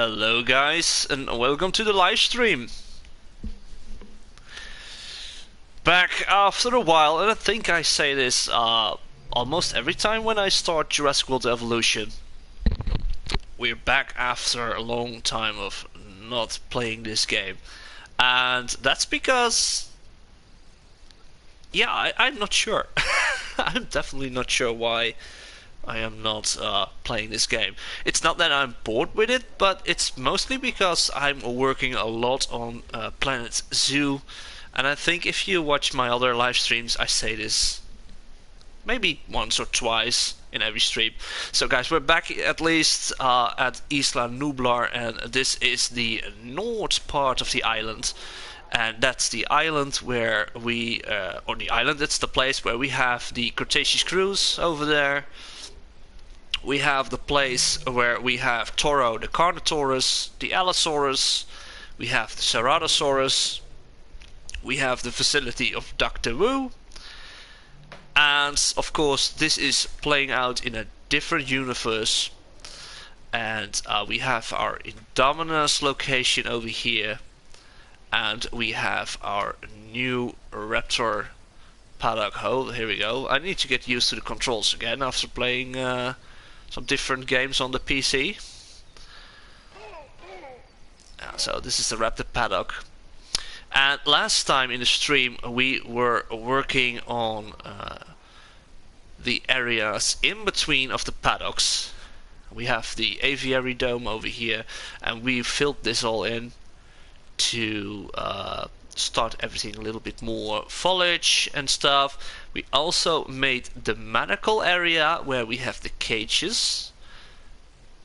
Hello guys, and welcome to the live stream. Back after a while, and I think I say this almost every time when I start Jurassic World Evolution. We're back after a long time of not playing this game. And that's because... yeah, I'm not sure. I'm definitely not sure why I am not playing this game. It's not that I'm bored with it, but it's mostly because I'm working a lot on Planet Zoo. And I think if you watch my other live streams, I say this maybe once or twice in every stream. So guys, we're back at least at Isla Nublar, and this is the north part of the island. And that's the island where we, or the island, it's the place where we have the Cretaceous cruise over there. We have the place where we have Toro, the Carnotaurus, the Allosaurus, we have the Ceratosaurus, we have the facility of Dr. Wu, and of course this is playing out in a different universe, and we have our Indominus location over here, and we have our new Raptor paddock. Oh, here we go. I need to get used to the controls again after playing some different games on the PC. So this is the Raptor paddock. And last time in the stream we were working on the areas in between of the paddocks. We have the aviary dome over here, and we filled this all in to start everything a little bit more foliage and stuff. We also made the medical area where we have the cages.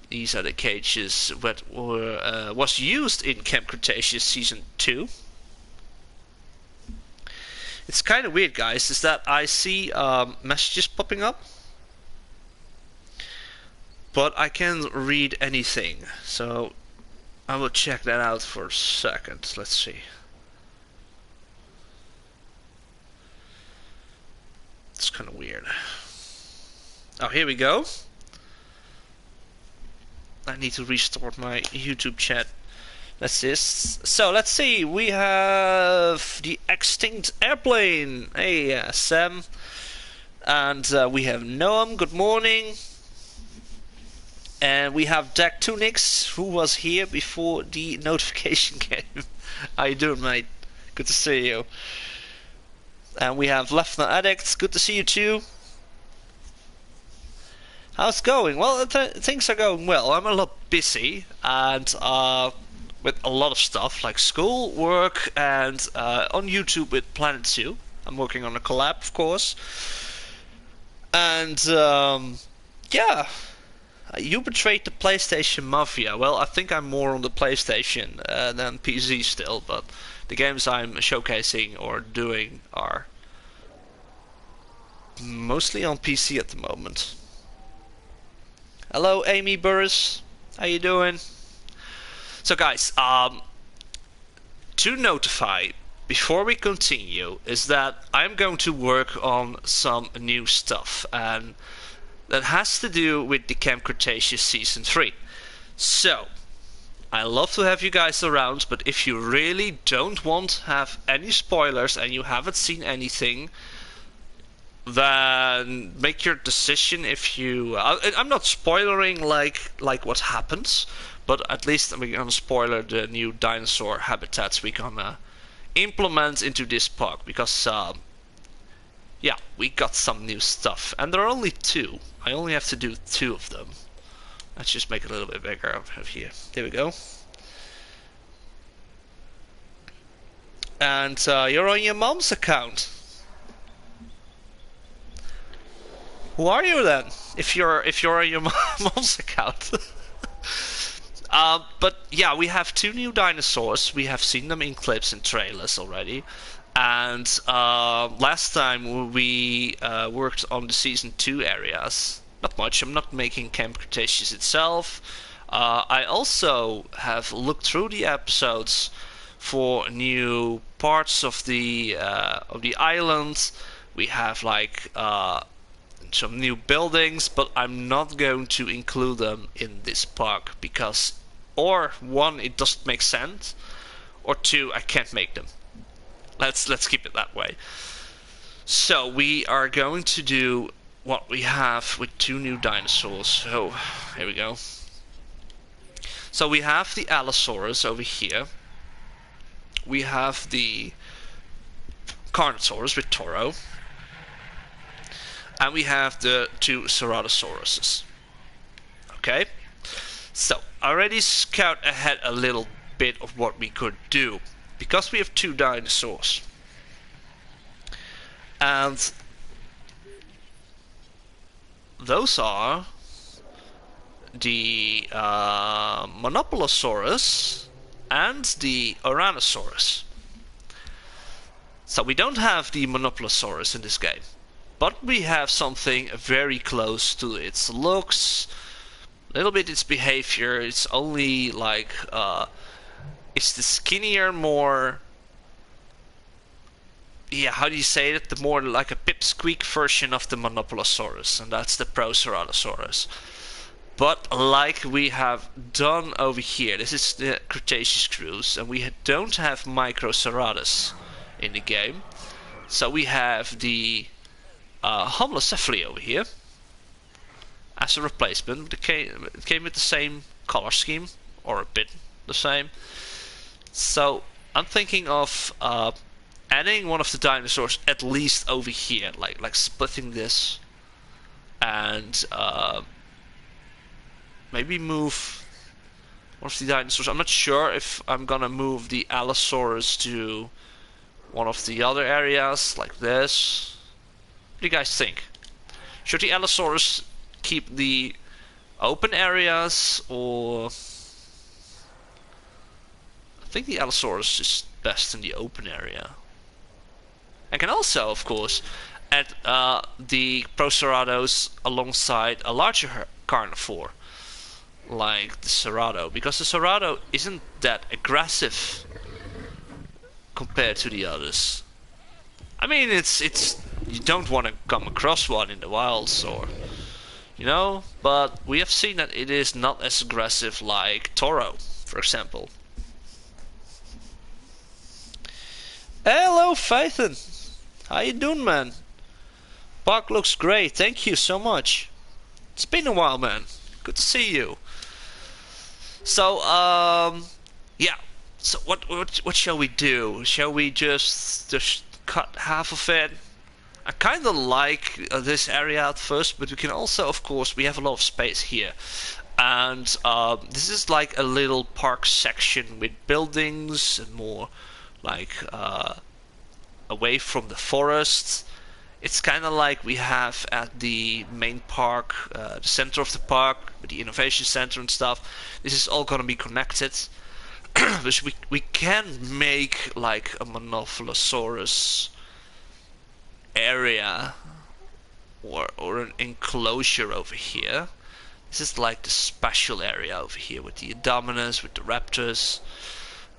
These are the cages that were was used in Camp Cretaceous Season 2. It's kind of weird, guys, is that I see messages popping up, but I can't read anything. So I will check that out for a second. Let's see. It's kind of weird. Oh, here we go. I need to restart my YouTube chat. That's this. So let's see. We have the extinct airplane. Hey, Sam. And we have Noam. Good morning. And we have Dak Tunix, who was here before the notification came. How you doing, mate? Good to see you. And we have Lefner Addict. Good to see you too. How's it going? Well, things are going well. I'm a lot busy, and with a lot of stuff like school, work, and on YouTube with Planet Zoo. I'm working on a collab, of course. And yeah, you betrayed the PlayStation Mafia. Well, I think I'm more on the PlayStation than PC still, but the games I'm showcasing or doing are mostly on PC at the moment. Hello, Amy Burris. How you doing? So guys, to notify before we continue is that I'm going to work on some new stuff, and that has to do with the Camp Cretaceous Season 3. So, I love to have you guys around, but if you really don't want to have any spoilers and you haven't seen anything, then make your decision. If you... I'm not spoiling like what happens, but at least we're gonna spoiler the new dinosaur habitats we're gonna implement into this park, because yeah, we got some new stuff, and there are only 2. I only have to do 2 of them. Let's just make it a little bit bigger over here. There we go. And you're on your mom's account. Who are you then? If you're on your mom's account. But yeah, we have 2 new dinosaurs. We have seen them in clips and trailers already. And last time we worked on the Season 2 areas. Not much. I'm not making Camp Cretaceous itself. I also have looked through the episodes for new parts of the island. We have like some new buildings, but I'm not going to include them in this park because or one, it doesn't make sense, or two, I can't make them. Let's keep it that way. So we are going to do what we have with two new dinosaurs. So here we go. So we have the Allosaurus over here. We have the Carnotaurus with Toro. And we have the two Ceratosauruses. Okay? So, I already scout ahead a little bit of what we could do. Because we have two dinosaurs. And those are the Monopolosaurus and the Ouranosaurus. So we don't have the Monopolosaurus in this game, but we have something very close to its looks, a little bit its behavior. It's only like it's the skinnier, more, yeah, how do you say it? The more like a pipsqueak version of the Monopolosaurus, and that's the Proceratosaurus. But like we have done over here, this is the Cretaceous cruise, and we don't have Microceratus in the game. So we have the Homalocephaly over here as a replacement. It came with the same color scheme, or a bit the same. So I'm thinking of adding one of the dinosaurs at least over here, like splitting this, and maybe move one of the dinosaurs. I'm not sure if I'm gonna move the Allosaurus to one of the other areas, like this. What do you guys think? Should the Allosaurus keep the open areas, or... I think the Allosaurus is best in the open area. I can also, of course, add the Proceratos alongside a larger carnivore, like the Cerato, because the Cerato isn't that aggressive compared to the others. I mean, it's you don't want to come across one in the wilds, or you know, but we have seen that it is not as aggressive like Toro, for example. Hello, Phaethon. How you doing, man? Park looks great. Thank you so much. It's been a while, man. Good to see you. So, yeah. So what shall we do? Shall we just cut half of it? I kind of like this area at first, but we can also, of course, we have a lot of space here. And this is like a little park section with buildings and more like away from the forest. It's kind of like we have at the main park, the center of the park, with the innovation center and stuff. This is all gonna be connected. Which we can make like a Monopolosaurus area or an enclosure over here. This is like the special area over here with the Indominus, with the raptors.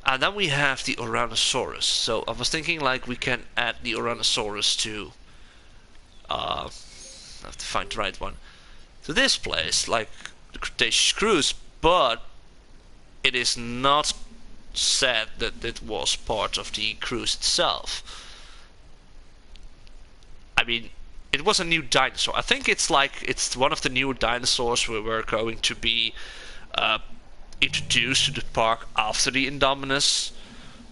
And then we have the Ouranosaurus. So I was thinking like we can add the Ouranosaurus to I have to find the right one, to this place, like the Cretaceous cruise, but it is not said that it was part of the cruise itself. I mean, it was a new dinosaur. I think it's one of the new dinosaurs we were going to be introduced to the park after the Indominus,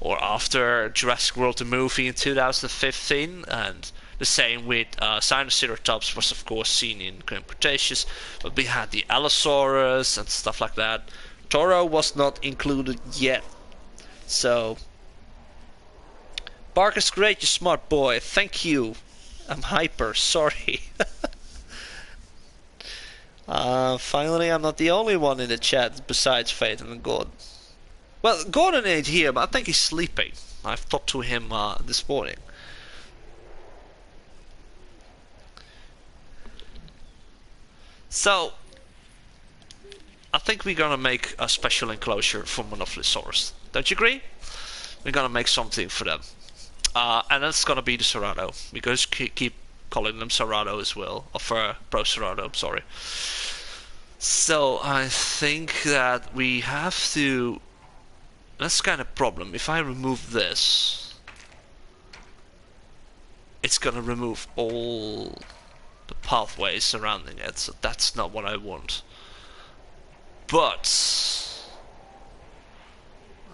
or after Jurassic World the movie in 2015, and the same with Sinoceratops was of course seen in Cretaceous, but we had the Allosaurus and stuff like that. Toro was not included yet. So, Park is great, you smart boy. Thank you. I'm hyper, sorry. Finally, I'm not the only one in the chat besides Phaethon and Gordon. Well, Gordon ain't here, but I think he's sleeping. I've talked to him this morning. So, I think we're gonna make a special enclosure for Monopolosaurus. Don't you agree? We're gonna make something for them. And that's gonna be the Cerato. Because keep calling them Cerato as well. Or Procerato, I'm sorry. So I think that we have to. That's kind of problem. If I remove this, it's gonna remove all the pathways surrounding it. So that's not what I want. But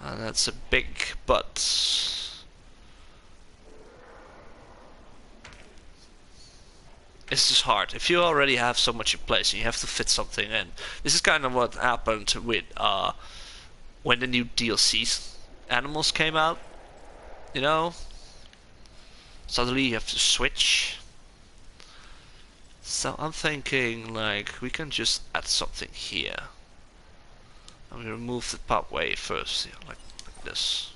and that's a big but. It's just hard. If you already have so much in place and you have to fit something in. This is kind of what happened with when the new DLC animals came out, you know? Suddenly you have to switch. So I'm thinking like we can just add something here. And we remove the pathway first, like this.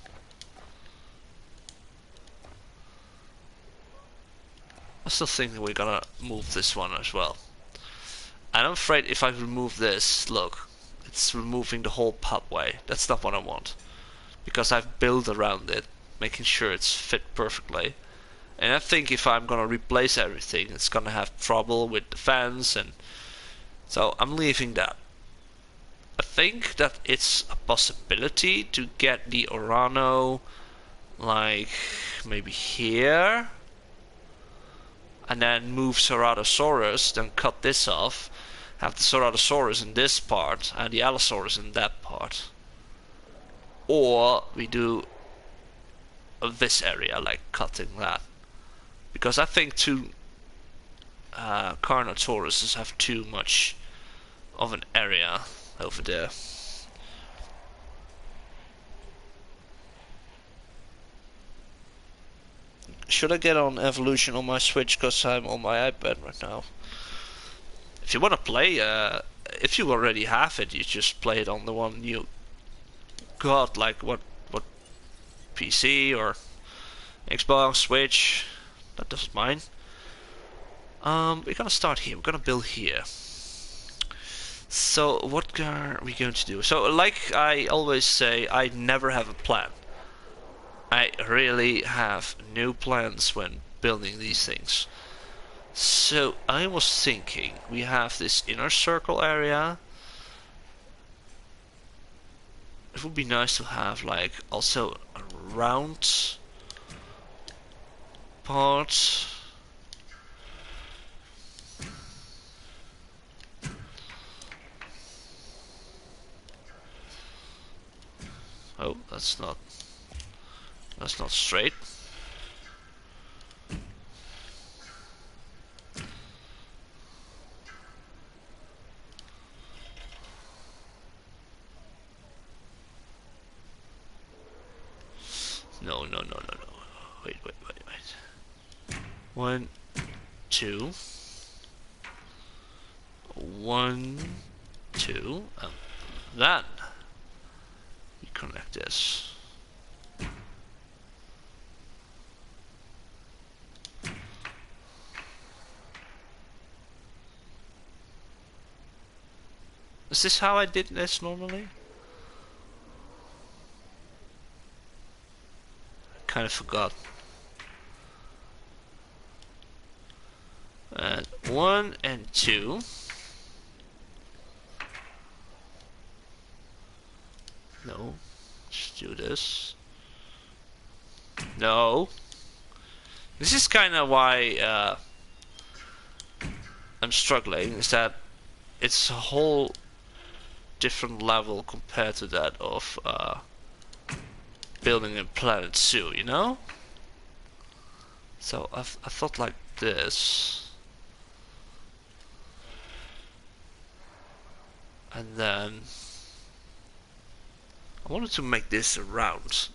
I still think we're gonna move this one as well. And I'm afraid if I remove this, look, it's removing the whole pathway. That's not what I want. Because I've built around it, making sure it's fit perfectly. And I think if I'm gonna replace everything, it's gonna have trouble with the fence, and so I'm leaving that. I think that it's a possibility to get the Orano like maybe here. And then move Ceratosaurus, then cut this off, have the Ceratosaurus in this part and the Allosaurus in that part. Or we do this area, like cutting that. Because I think two Carnotauruses have too much of an area over there. Should I get on Evolution on my Switch because I'm on my iPad right now? If you want to play, if you already have it, you just play it on the one you got, like what PC or Xbox, Switch. That doesn't mind. We're gonna start here. We're gonna build here. So what are we going to do? So like I always say, I never have a plan. I really have no plans when building these things. So I was thinking we have this inner circle area. It would be nice to have like also a round part. Oh, that's not straight. No. Wait. 1, 2. 1, 2. Then we connect this. Is this how I did this normally? I kind of forgot. And 1 and 2. No. Let's do this. No. This is kind of why I'm struggling, is that it's a whole different level compared to that of building a Planet Zoo, you know? So I thought like this. And then I wanted to make this round.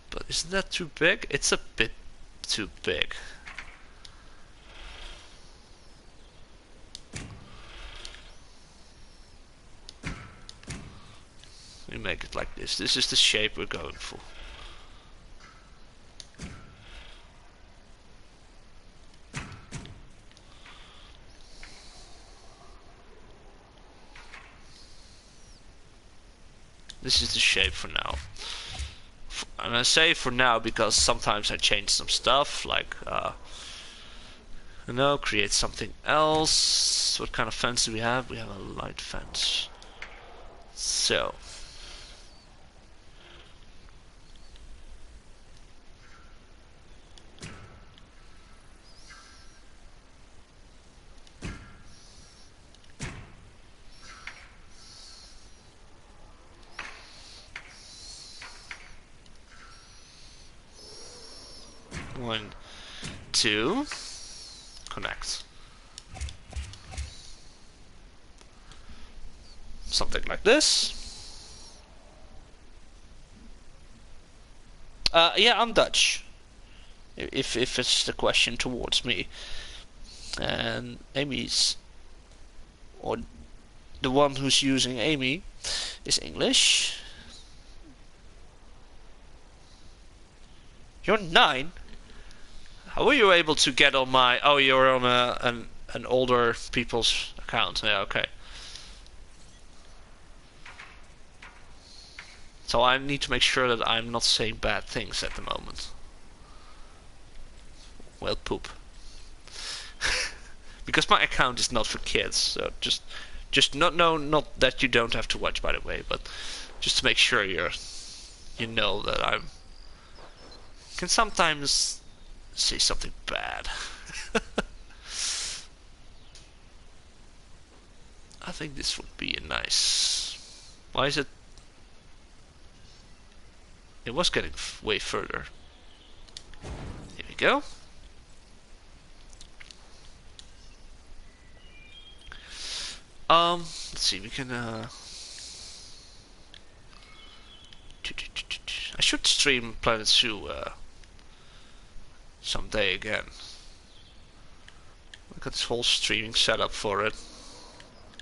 But isn't that too big? It's a bit too big. We make it like this. This is the shape we're going for. This is the shape for now. And I say for now because sometimes I change some stuff, like And now create something else. What kind of fence do we have? We have a light fence. So. One, two, connect. Something like this. Yeah, I'm Dutch. If it's the question towards me. And Amy's, or the one who's using Amy, is English. You're 9? How were you able to get on my... Oh, you're on an older people's account. Yeah, okay. So I need to make sure that I'm not saying bad things at the moment. Well, poop. Because my account is not for kids, so just not that you don't have to watch, by the way, but just to make sure you know that I'm can sometimes say something bad. I think this would be a nice. Why is it? It was getting way further. Here we go. Let's see. We can. I should stream Planet Zoo someday again. I got this whole streaming setup for it.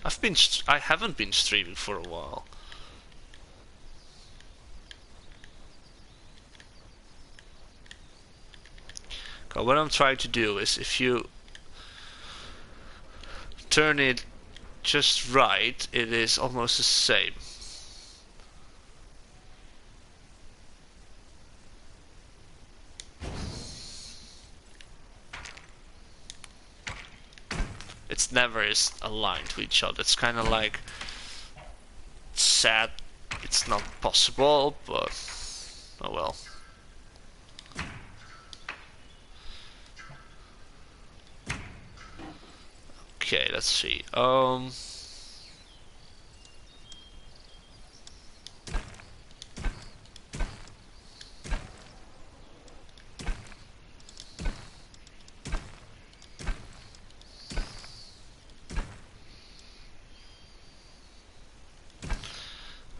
I haven't been streaming for a while. What I'm trying to do is, if you turn it just right, it is almost the same. It's never is aligned to each other. It's kind of like sad it's not possible, but oh well. Okay, let's see.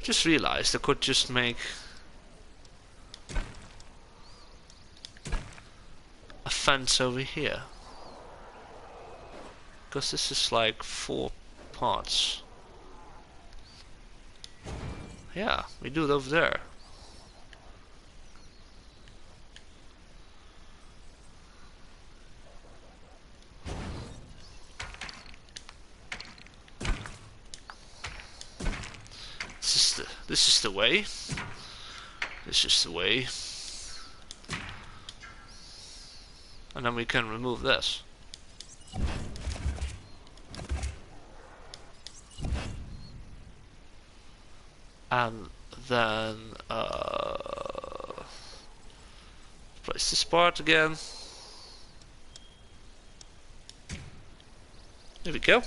Just realized I could just make a fence over here, because this is like 4 parts. Yeah, we do it over there. This is the way. This is the way. And then we can remove this. And then place this part again. There we go.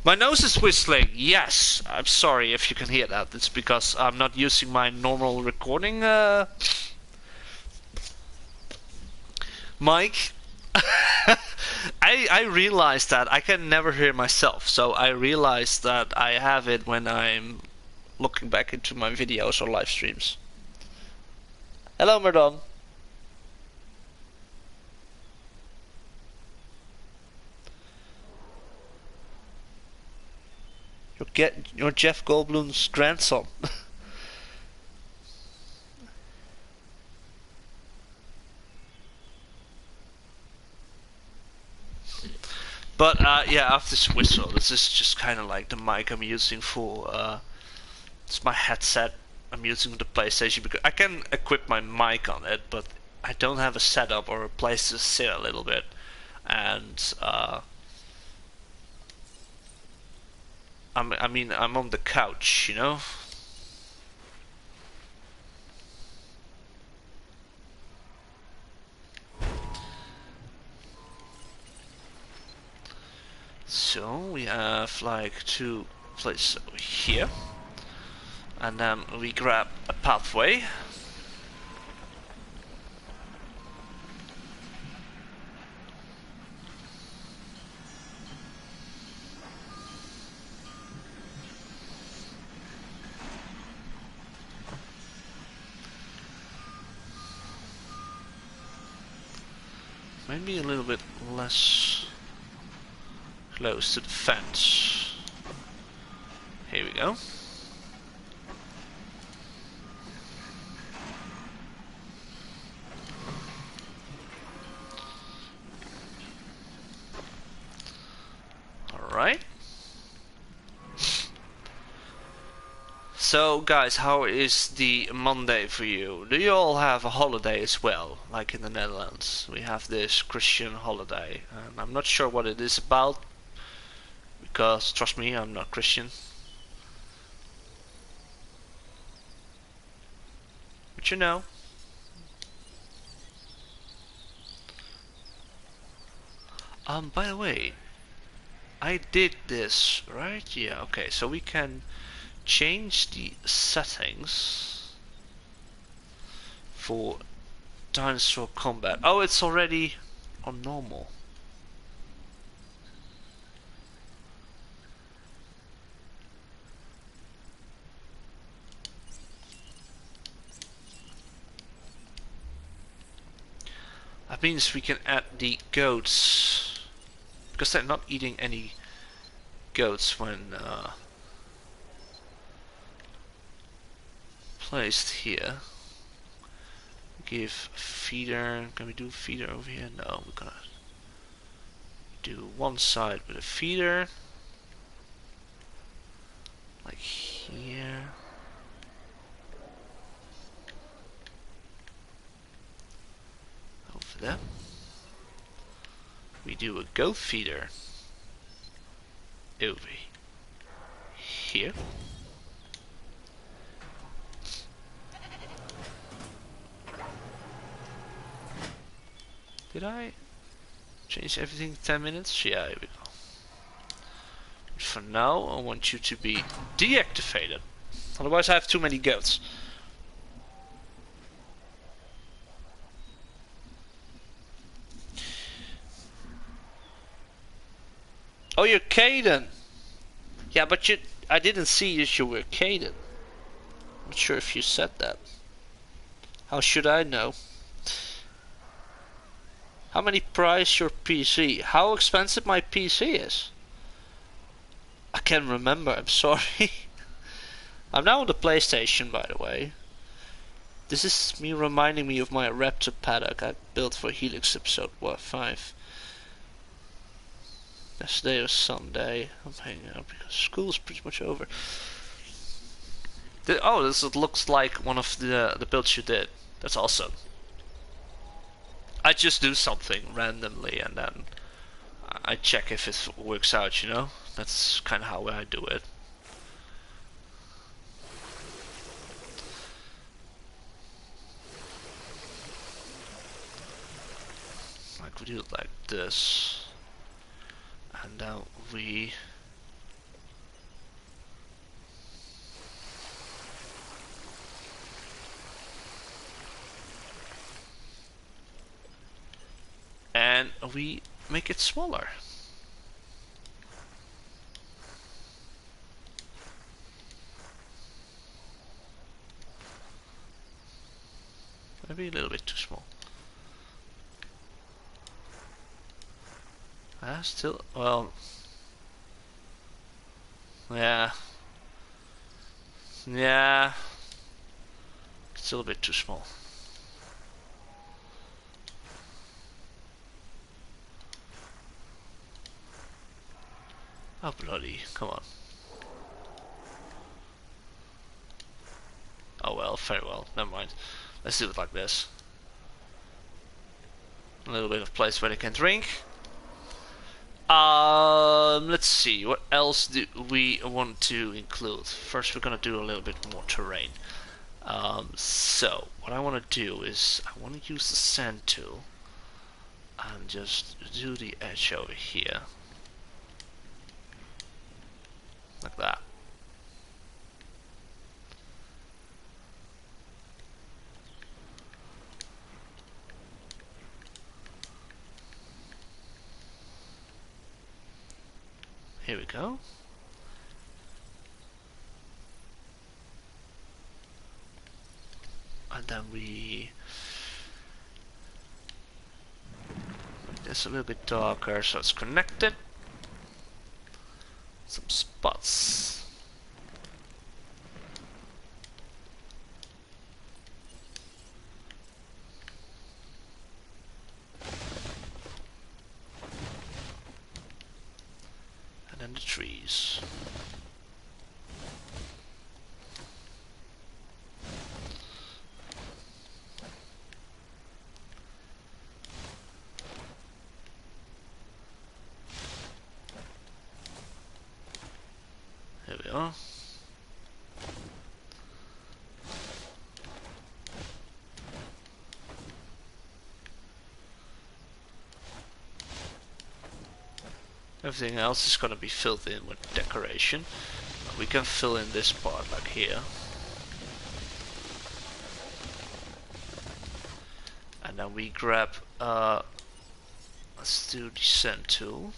My nose is whistling. Yes, I'm sorry if you can hear that. It's because I'm not using my normal recording mic. I realized that I can never hear myself, so I realized that I have it when I'm looking back into my videos or live streams. Hello, Merdon. You're Jeff Goldblum's grandson. But yeah, after this whistle, this is just kind of like the mic I'm using for. It's my headset I'm using with the PlayStation, because I can equip my mic on it, but I don't have a setup or a place to sit a little bit, and I mean I'm on the couch, you know. So we have like 2 places over here, and then we grab a pathway. Maybe a little bit less close to the fence. Here we go. Alright. So guys, how is the Monday for you? Do you all have a holiday as well, like in the Netherlands? We have this Christian holiday, and I'm not sure what it is about, because trust me, I'm not Christian. But you know. By the way, I did this, right? Yeah, okay, so we can change the settings for dinosaur combat. Oh, it's already on normal. That means we can add the goats, because they're not eating any goats when placed here. Give feeder. Can we do feeder over here? No, we're gonna do one side with a feeder, like here. Over there. We do a goat feeder over here. Did I change everything 10 minutes? Yeah, here we go. But for now, I want you to be deactivated. Otherwise I have too many goats. Oh, you're Caden! Yeah, but I didn't see that you were Caden. Not sure if you said that. How should I know? How many price your PC? How expensive my PC is? I can't remember, I'm sorry. I'm now on the PlayStation, by the way. This is me reminding me of my raptor paddock I built for Helix episode 5. Yesterday was Sunday. I'm hanging out because school's pretty much over. Oh, this looks like one of the builds you did. That's awesome. I just do something randomly and then I check if it works out, you know? That's kind of how I do it. Like we do it like this. And now we... and we make it smaller. Maybe a little bit too small. Still, well, yeah, still a bit too small. Oh bloody, come on. Oh well, very well, never mind. Let's do it like this. A little bit of place where they can drink. Let's see, what else do we want to include? First, we're gonna do a little bit more terrain. So, what I want to do is, I want to use the sand tool and just do the edge over here. Like that. Here we go. And then we make this a little bit darker so it's connected. Some spots. And then the trees. Here we are. Everything else is gonna be filled in with decoration. We can fill in this part like here. And then we grab, let's do the sand tool.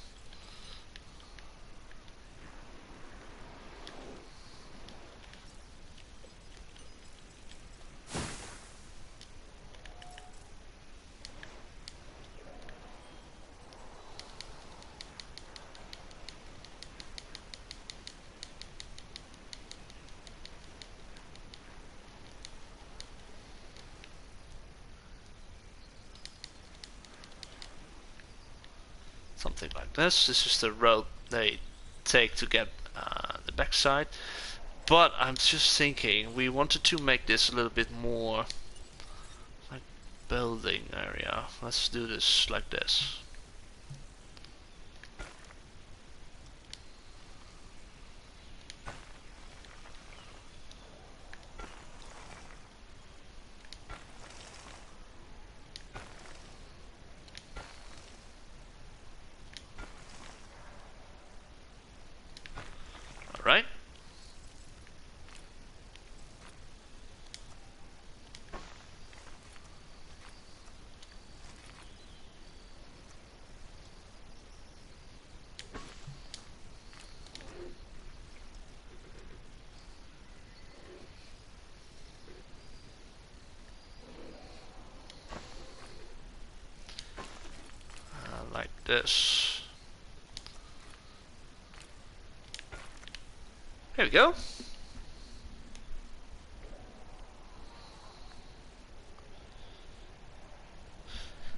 Something like this. This is the road they take to get the backside. But I'm just thinking, we wanted to make this a little bit more like building area. Let's do this like this. Alright. Like this. There we go.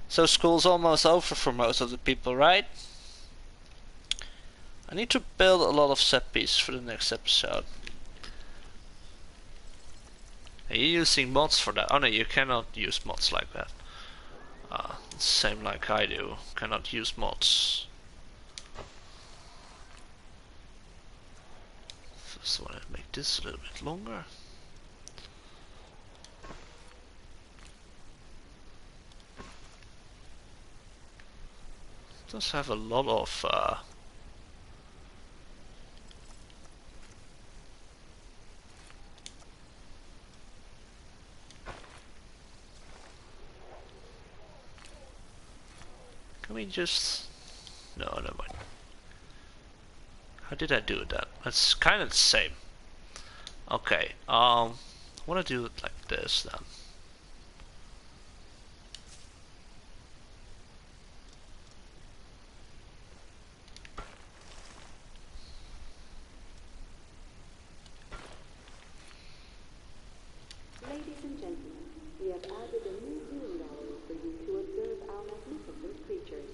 So school's almost over for most of the people, right? I need to build a lot of set pieces for the next episode. Are you using mods for that? Oh no, you cannot use mods like that. Same like I do. Cannot use mods. First, I want to make this a little bit longer. It does have a lot of can we just... No, never mind. How did I do that? That's kind of the same. Okay, I want to do it like this then. Ladies and gentlemen, we have added a new viewing gallery for you to observe our magnificent creatures.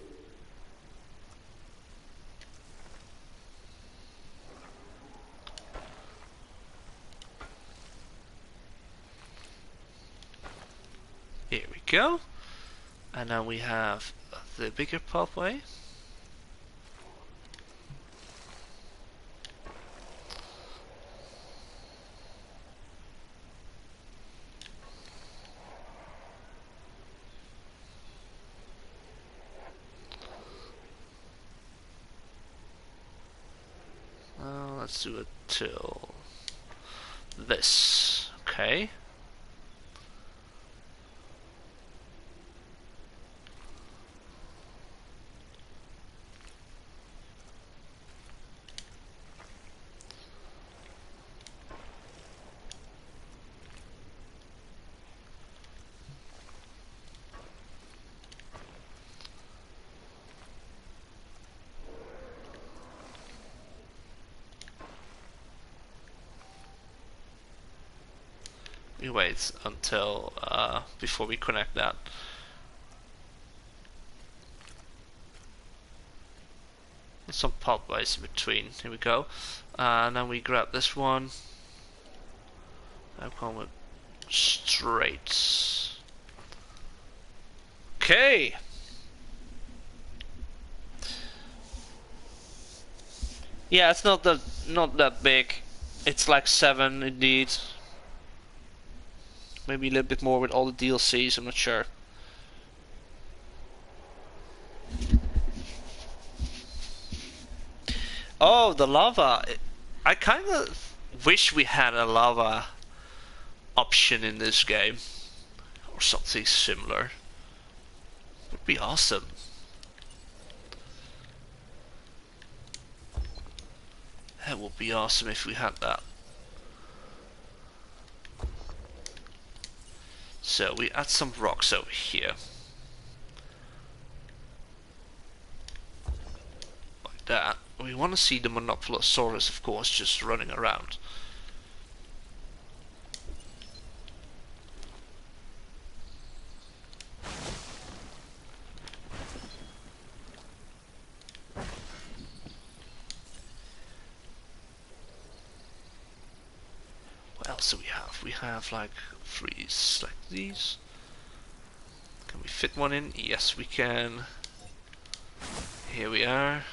Here we go. And now we have the bigger pathway. Let's do it till this. Okay. We wait until before we connect that. There's some pathways in between. Here we go. And then we grab this one. I'm going straight. Okay. Yeah, it's not that big. It's like 7 indeed. Maybe a little bit more with all the DLCs, I'm not sure. Oh, the lava. I kind of wish we had a lava option in this game. Or something similar. Would be awesome. That would be awesome if we had that. So we add some rocks over here. Like that. We want to see the Monopleurosaurus, of course, just running around. What else do we have? We have like 3 like these. Can we fit one in? Yes, we can. Here we are.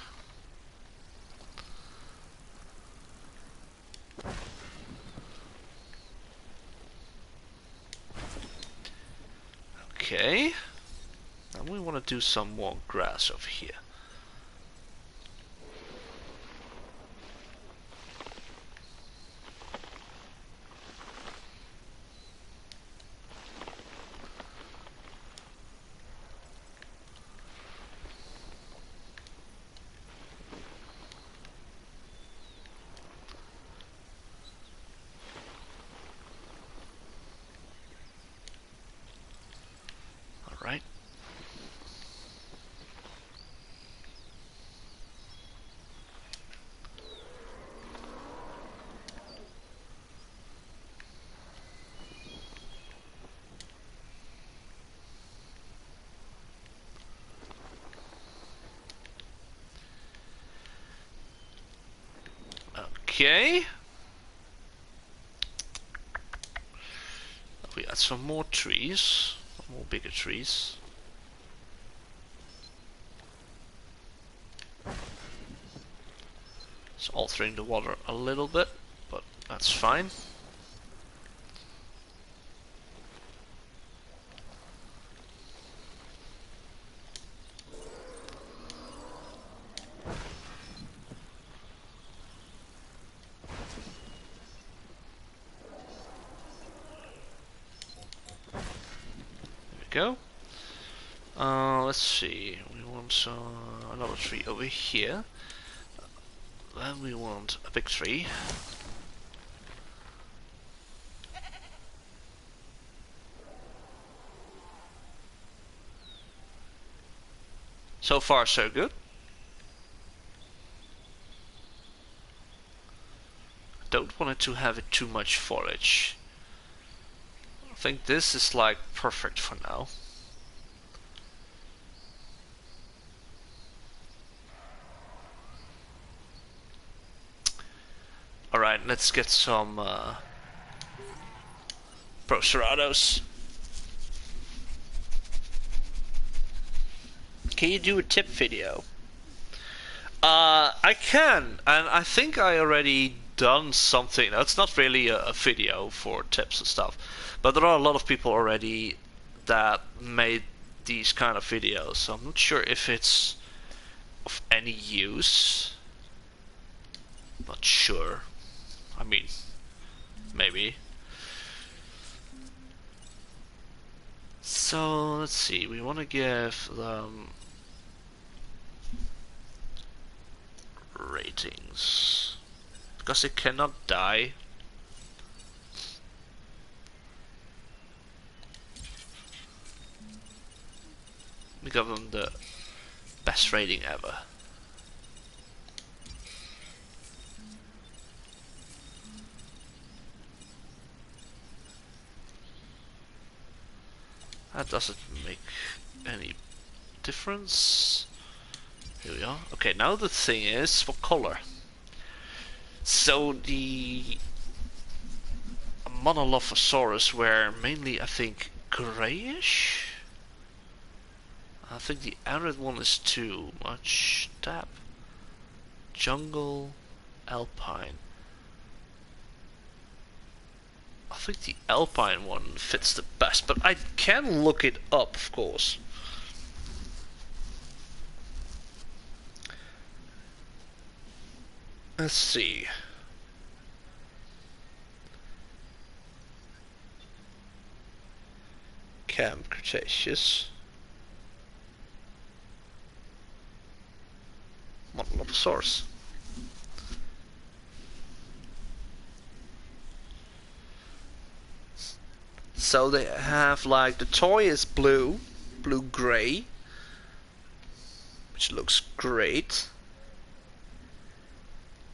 Okay. And we want to do some more grass over here. Alright. Okay. We add some more trees, more bigger trees. It's altering the water a little bit, but that's fine. Go. Let's see. We want another tree over here. Then we want a big tree. So far, so good. Don't want it to have it too much foliage. I think this is like perfect for now. Alright, let's get some Procerados. Can you do a tip video? I can, and I think I already done something. It's not really a video for tips and stuff, but there are a lot of people already that made these kind of videos, so I'm not sure if it's of any use. Not sure. I mean, maybe. So let's see. We want to give them ratings because it cannot die. We give them the best rating ever. That doesn't make any difference. Here we are. Okay, now the thing is for color. So the Monolophosaurus were mainly, I think, grayish. I think the arid one is too much. Tap. Jungle. Alpine. I think the Alpine one fits the best, but I can look it up, of course. Let's see. Camp Cretaceous. Monolophosaurus. So they have like the toy is blue-gray, which looks great.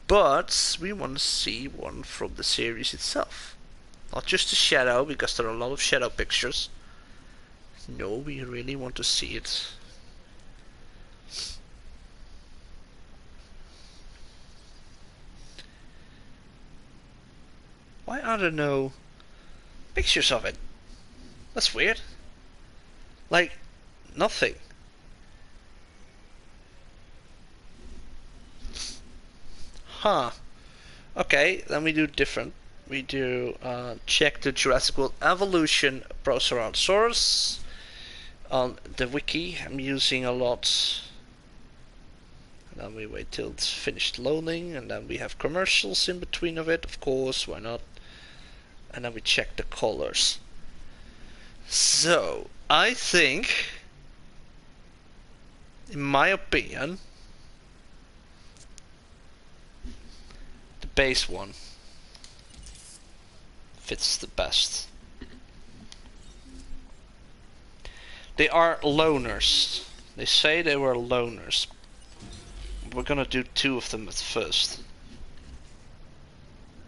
But we want to see one from the series itself. Not just the shadow, because there are a lot of shadow pictures. No, we really want to see it. Why are there no pictures of it? That's weird. Like, nothing. Huh. Okay, then we do different. We do check the Jurassic World Evolution Proceratosaurus on the wiki. I'm using a lot. And then we wait till it's finished loading, and then we have commercials in between of it. Of course, why not? And then we check the colors. So I think, in my opinion, the base one fits the best. They are loners. They say they were loners. We're gonna do 2 of them at first.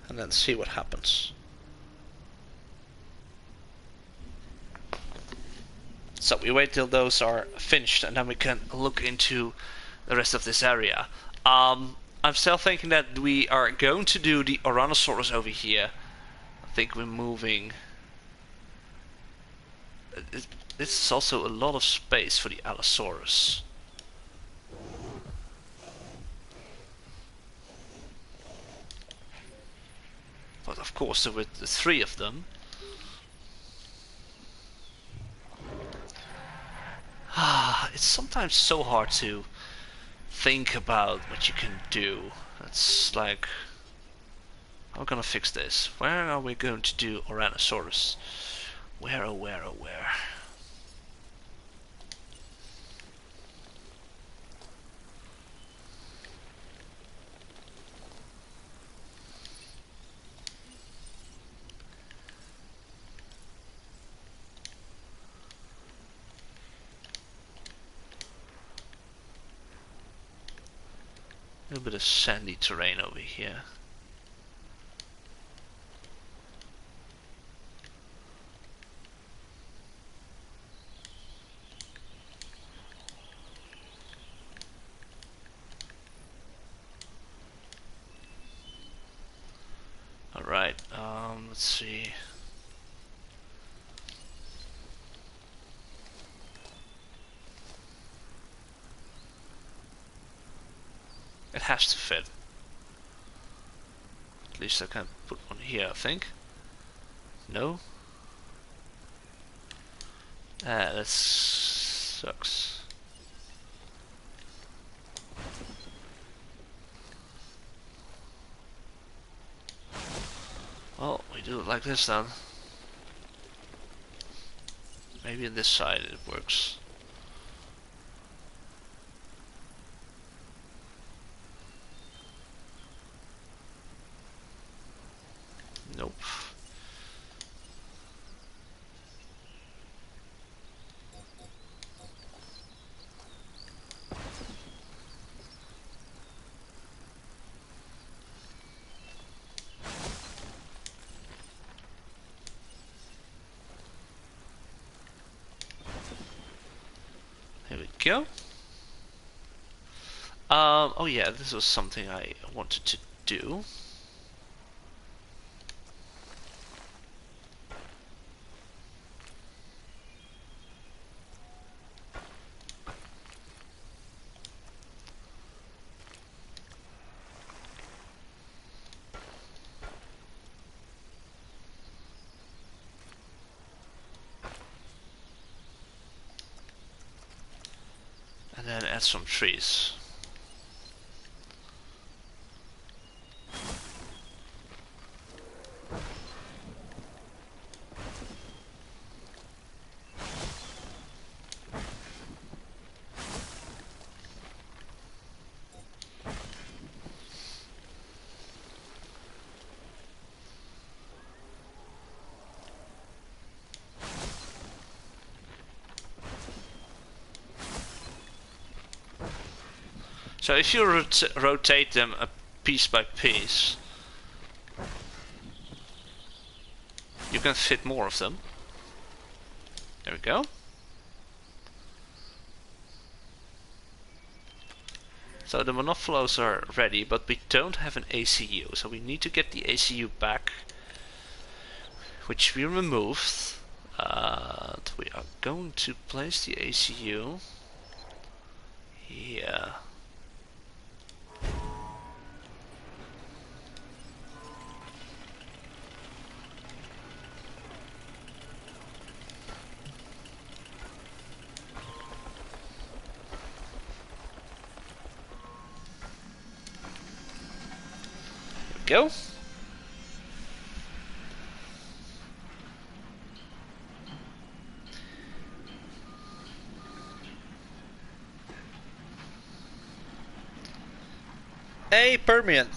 And then see what happens. So we wait till those are finished and then we can look into the rest of this area. I'm still thinking that we are going to do the Oranosaurus over here. I think we're moving. This is also a lot of space for the Allosaurus. But of course, with the 3 of them. It's sometimes so hard to think about what you can do. It's like, how are we gonna fix this? Where are we going to do Oranosaurus? Where, oh where, oh where? A little bit of sandy terrain over here. Alright, let's see. It has to fit. At least I can put one here, I think. No? Ah, that sucks. Well, we do it like this then. Maybe on this side it works. Nope. Here we go. Oh yeah, this was something I wanted to do. And then add some trees. So if you rotate them piece by piece, you can fit more of them. There we go. So the monophilos are ready, but we don't have an ACU, so we need to get the ACU back, which we removed. We are going to place the ACU here. Go. Hey, Permian.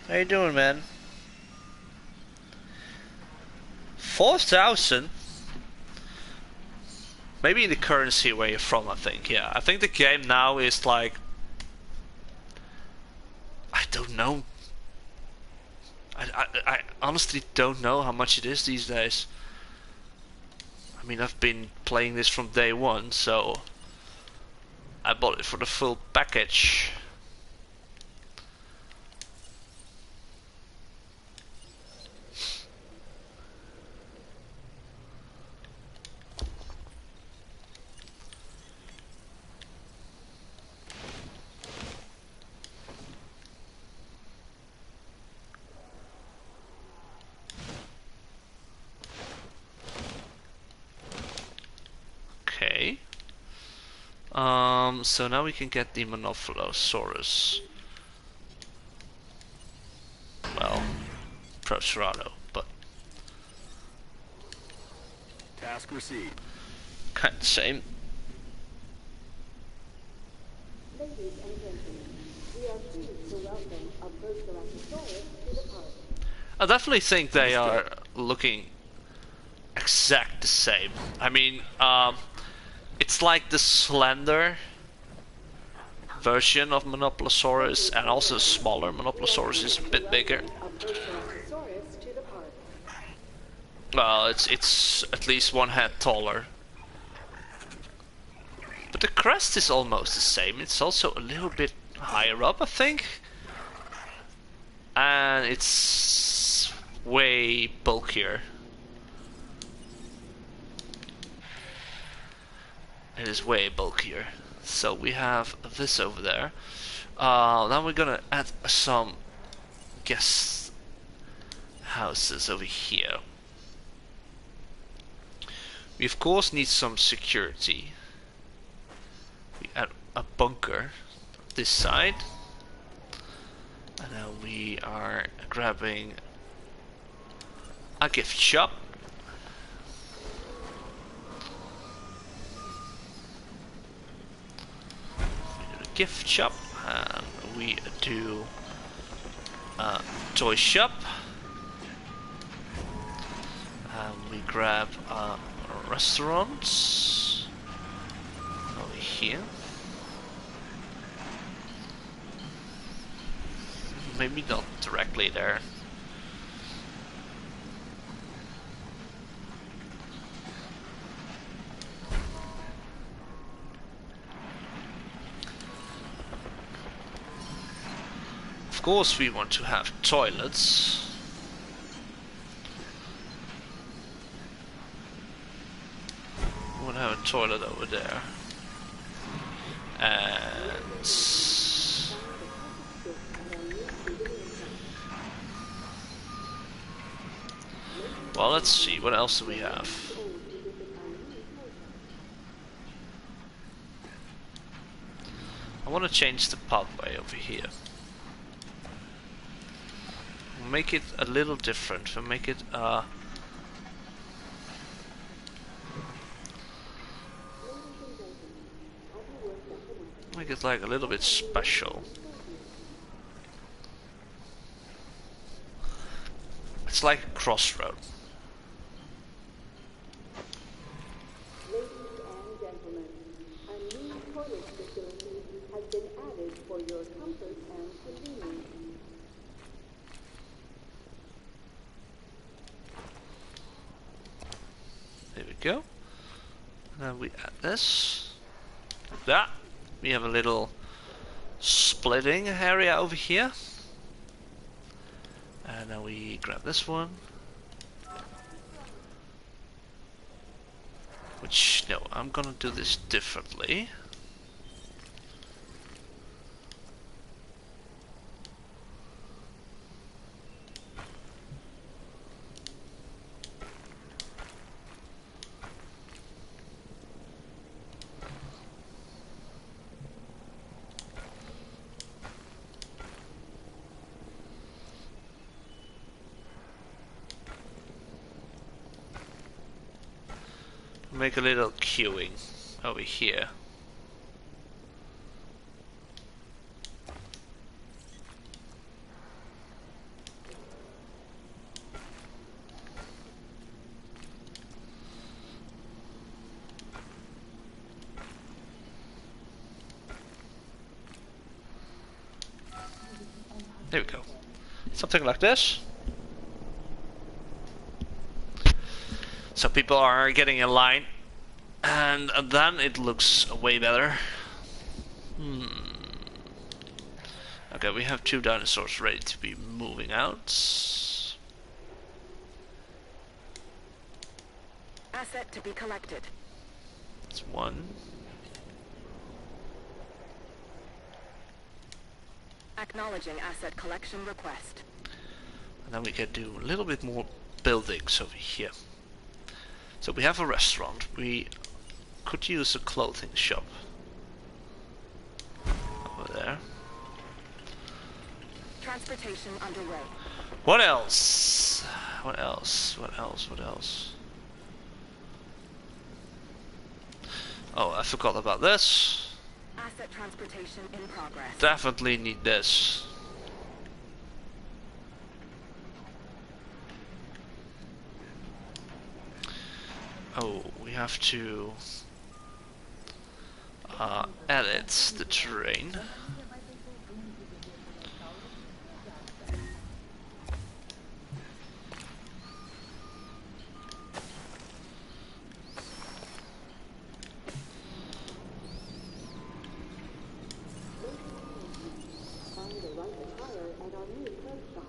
How you doing, man? 4,000? Maybe in the currency where you're from, I think. Yeah, I think the game now is like... I don't know. I honestly don't know how much it is these days. I mean, I've been playing this from day one, so... I bought it for the full package. Okay. So now we can get the Monophilosaurus. Well, Procerado, but Task received. kind of the same. Ladies and gentlemen, we are pleased to welcome a Proceratosaurus to the park. I definitely think they are looking exact the same. I mean, it's like the slender version of Monoplosaurus, and also smaller. Monoplosaurus is a bit bigger. A Proceratosaurus to the park. Well, it's at least one head taller. But the crest is almost the same. It's also a little bit higher up, I think. And it's way bulkier. It is way bulkier. So we have this over there. Then we're gonna add some guest houses over here. We of course need some security. We add a bunker this side. And now we are grabbing a gift shop. We do a gift shop, and we do a toy shop. And we grab a restaurant over here. Maybe not directly there. Of course we want to have toilets. We want to have a toilet over there. And well, let's see, what else do we have? I want to change the pathway over here. Make it a little different. We'll make it make it like a little bit special. It's like a crossroad. Ladies and gentlemen, a new toilet facility has been added for your comfort and convenience. There we go. And then we add this. Like that. We have a little splitting area over here. And then we grab this one. Which, no, I'm gonna do this differently. Make a little queuing over here. There we go. Something like this. So people are getting in line, and then it looks way better. Okay, we have 2 dinosaurs ready to be moving out. Asset to be collected. That's 1. Acknowledging asset collection request. And then we can do a little bit more buildings over here. So we have a restaurant. We could use a clothing shop over there. Transportation underway. What else? What else? What else? What else? Oh, I forgot about this. Asset transportation in progress. Definitely need this. Oh, we have to edit the terrain. Find the right attire at our new clothes shop.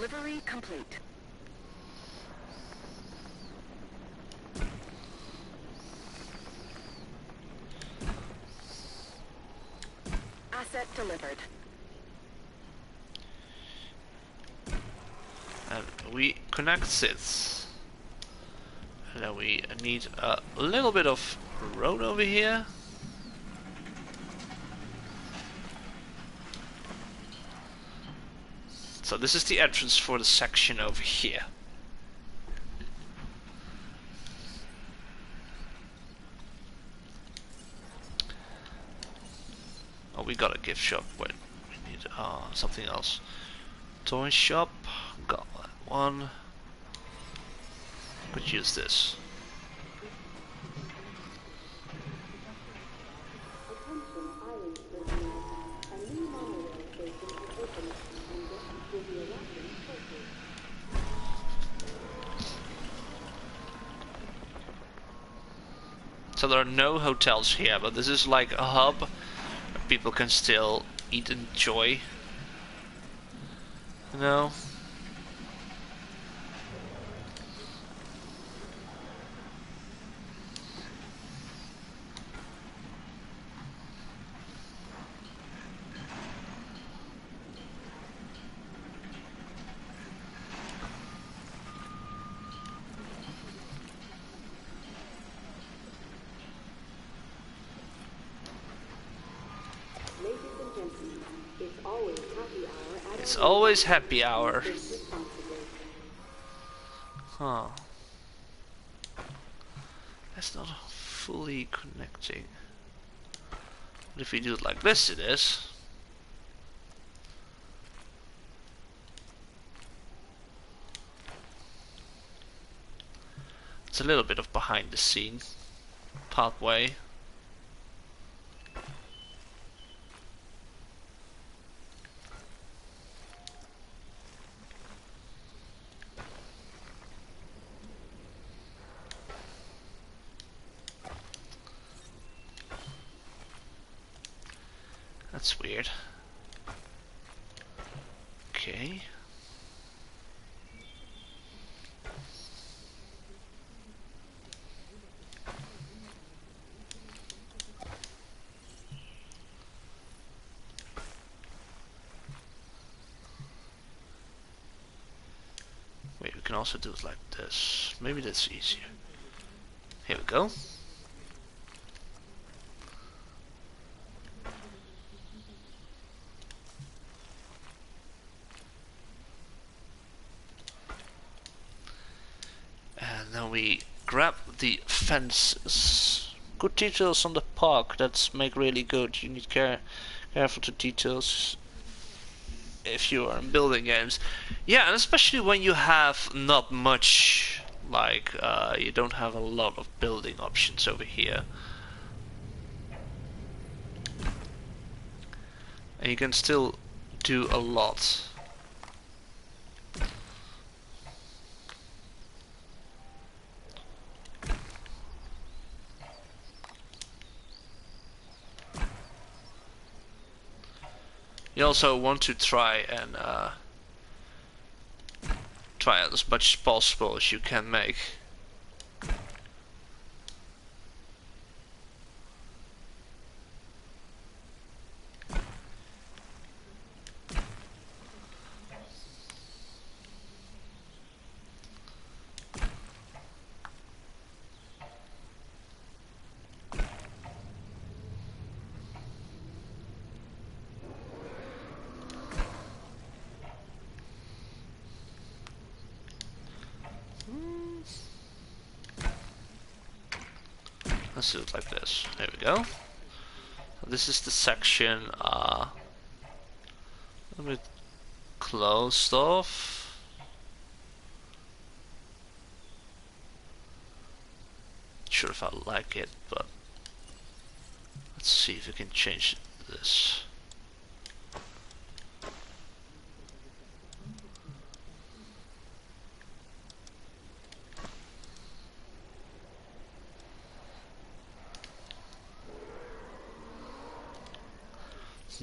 Delivery complete. Asset delivered. And we connect it. And then we need a little bit of road over here. So this is the entrance for the section over here. Oh, we got a gift shop. Wait, we need something else. Toy shop. Got that one. Could use this. Attention island personnel. A new monorail station has opened and guests will be arriving shortly. So there are no hotels here, but this is like a hub where people can still eat and enjoy. You know? Ladies and gentlemen, it's always happy hour at It's always happy hour. Drink responsibly. Huh. That's not fully connecting. But if we do it like this, it is. It's a little bit of behind the scene, part way. That's weird. Okay. Wait, we can also do it like this. Maybe that's easier. Here we go. And then we grab the fences. Good details on the park. That's make really good. You need careful to details if you are in building games. Yeah, and especially when you have not much, like you don't have a lot of building options over here. And you can still do a lot. You also want to try and try out as much as possible as you can make. Let's do it like this. There we go. This is the section a bit closed off. Not sure if I like it, but let's see if we can change this.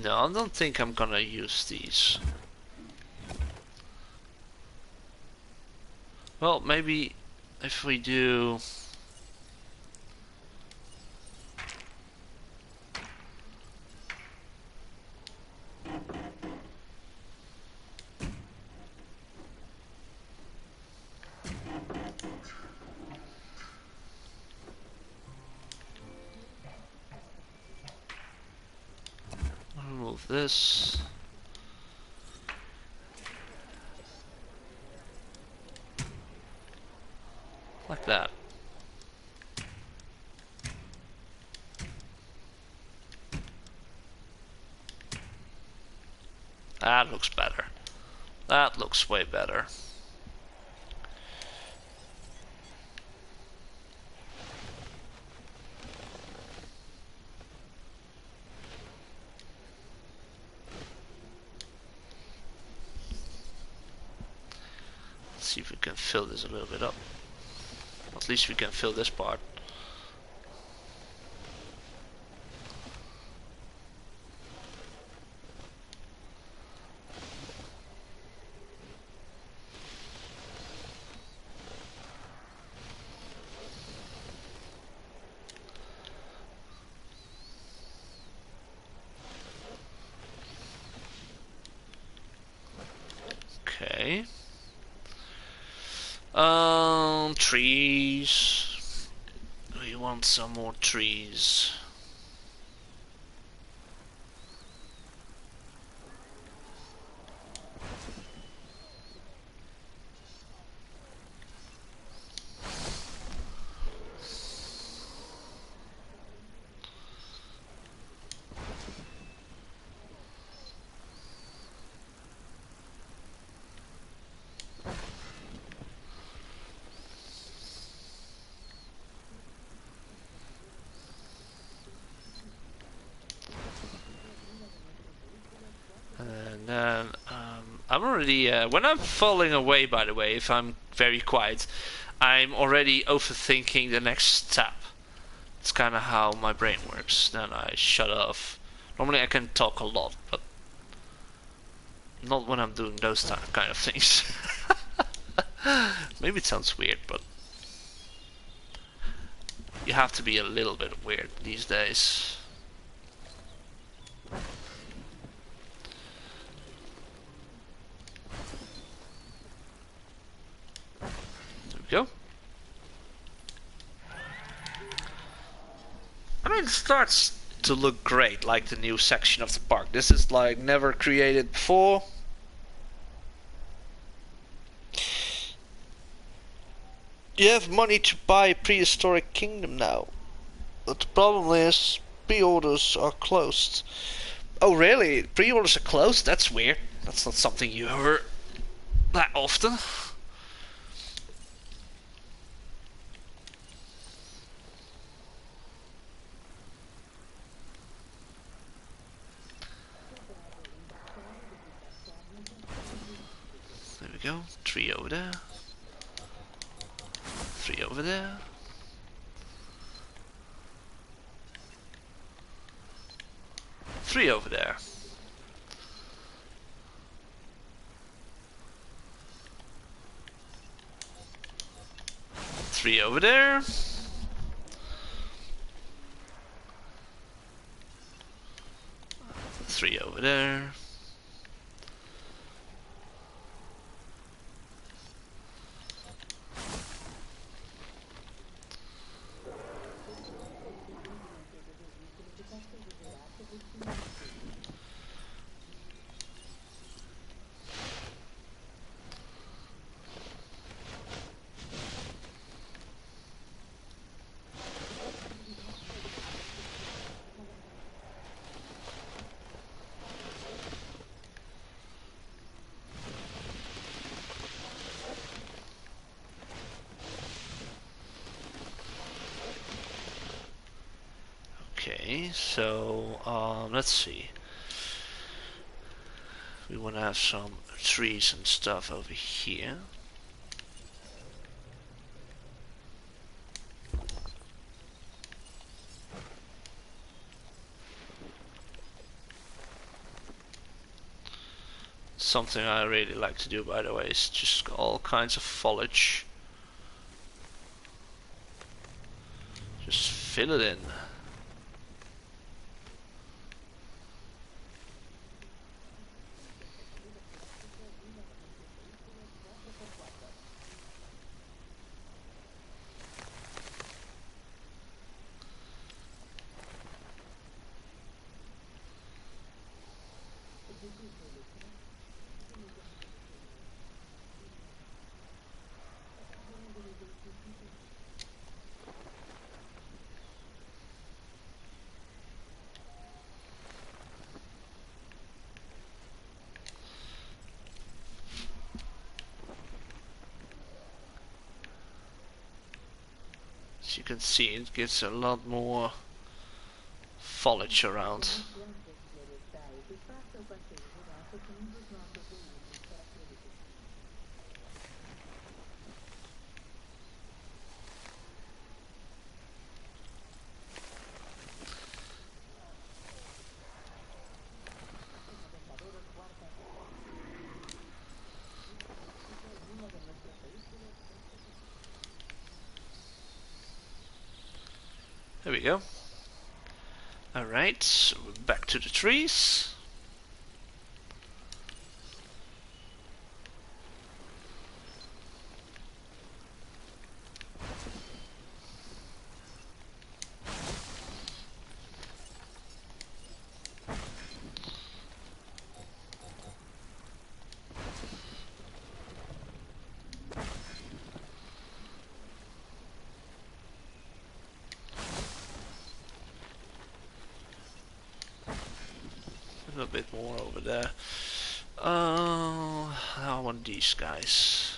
No, I don't think I'm gonna use these. Well, maybe if we do... remove this. Like that. That looks better. That looks way better. Let's see if we can fill this a little bit up. At least we can fill this part. Okay. Trees. We want some more trees. And then I'm already when I'm falling away, by the way, if I'm very quiet, I'm already overthinking the next step. It's kind of how my brain works. Then I shut off. Normally I can talk a lot, but not when I'm doing those kind of things. Maybe it sounds weird, but you have to be a little bit weird these days. Go. I mean, it starts to look great, like the new section of the park. This is like never created before. You have money to buy a prehistoric kingdom now, but the problem is pre-orders are closed. Oh really? Pre-orders are closed? That's weird. That's not something you hear that often. There we go. 3 over there. 3 over there. 3 over there. 3 over there. 3 over there. Okay, so let's see. We want to have some trees and stuff over here. Something I really like to do, by the way, is just all kinds of foliage. fill it in. As you can see, it gives a lot more foliage around. There we go. Alright, so we're back to the trees. A little bit more over there. I want these guys.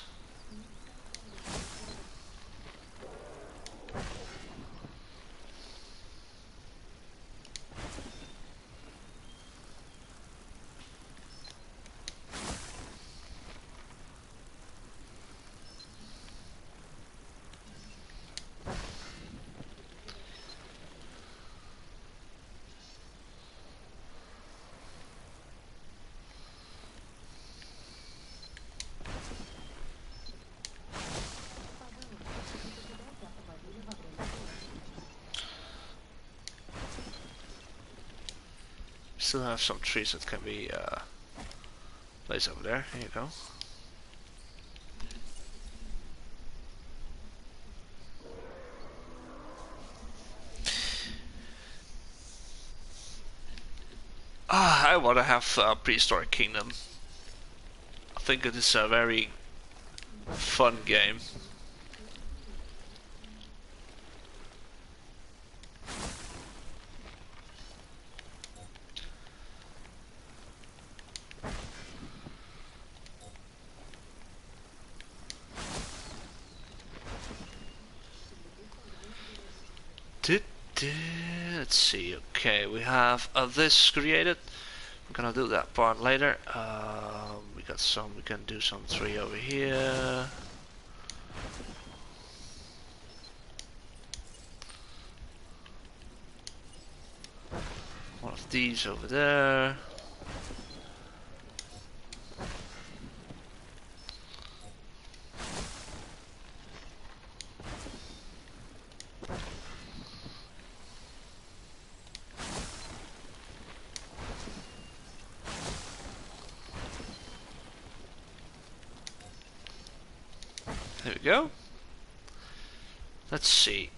Still have some trees that can be placed over there. Here you go. I want to have a prehistoric kingdom. I think it is a very fun game. Let's see. Okay, we have this created. We're gonna do that part later. We got some. We can do some tree over here. One of these over there. There we go. Let's see.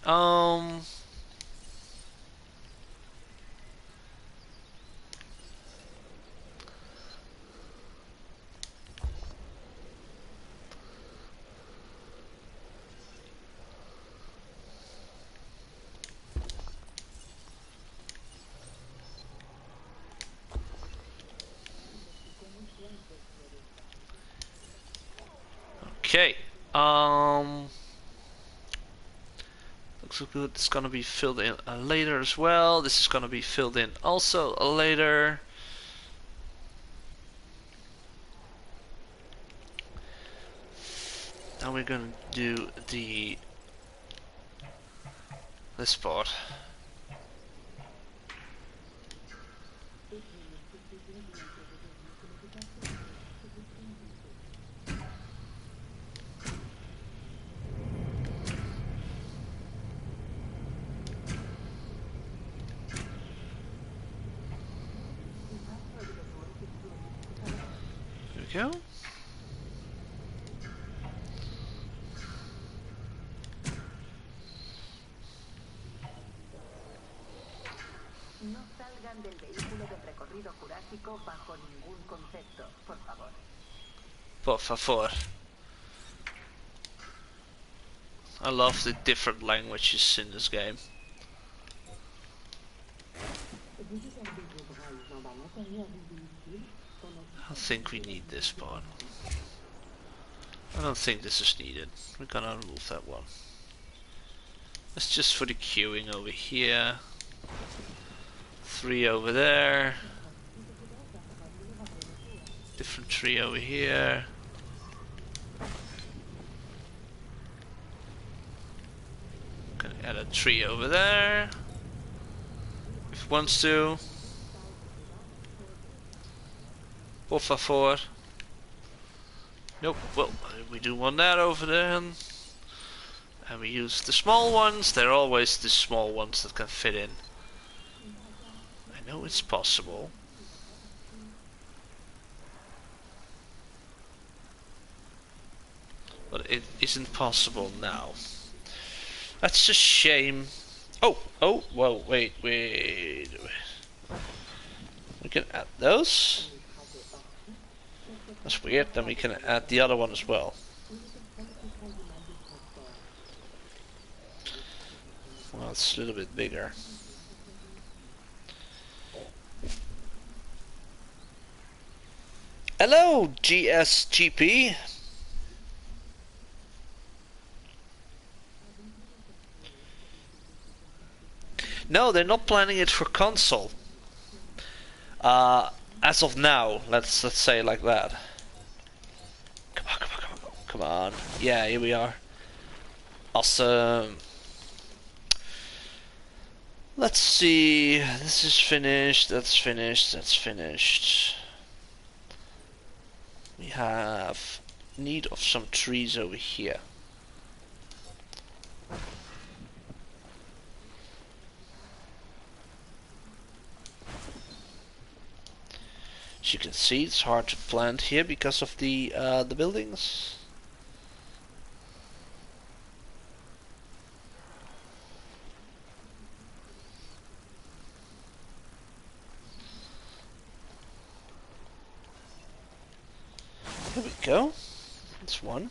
Okay. Looks good. It's gonna be filled in later as well. This is gonna be filled in also later. Now we're gonna do this part. go. No salgan del vehículo de recorrido jurásico bajo ningún concepto, por favor. Por favor. I love the different languages in this game. I don't think we need this part. I don't think this is needed. We're gonna remove that one. It's just for the queuing over here. 3 over there. Different tree over here. Gonna add a tree over there. If it wants to. Por favor. Nope, well, we do want that over there. And we use the small ones. They're always the small ones that can fit in. I know it's possible. But it isn't possible now. That's a shame. Oh, well, wait. We can add those. That's weird, then we can add the other one as well. Well, it's a little bit bigger. Hello, GSGP. No, they're not planning it for console. As of now, let's say it like that. Come on. Yeah, here we are. Awesome. Let's see. This is finished. That's finished. That's finished. We have need of some trees over here. As you can see, it's hard to plant here because of the buildings. Here we go. That's one.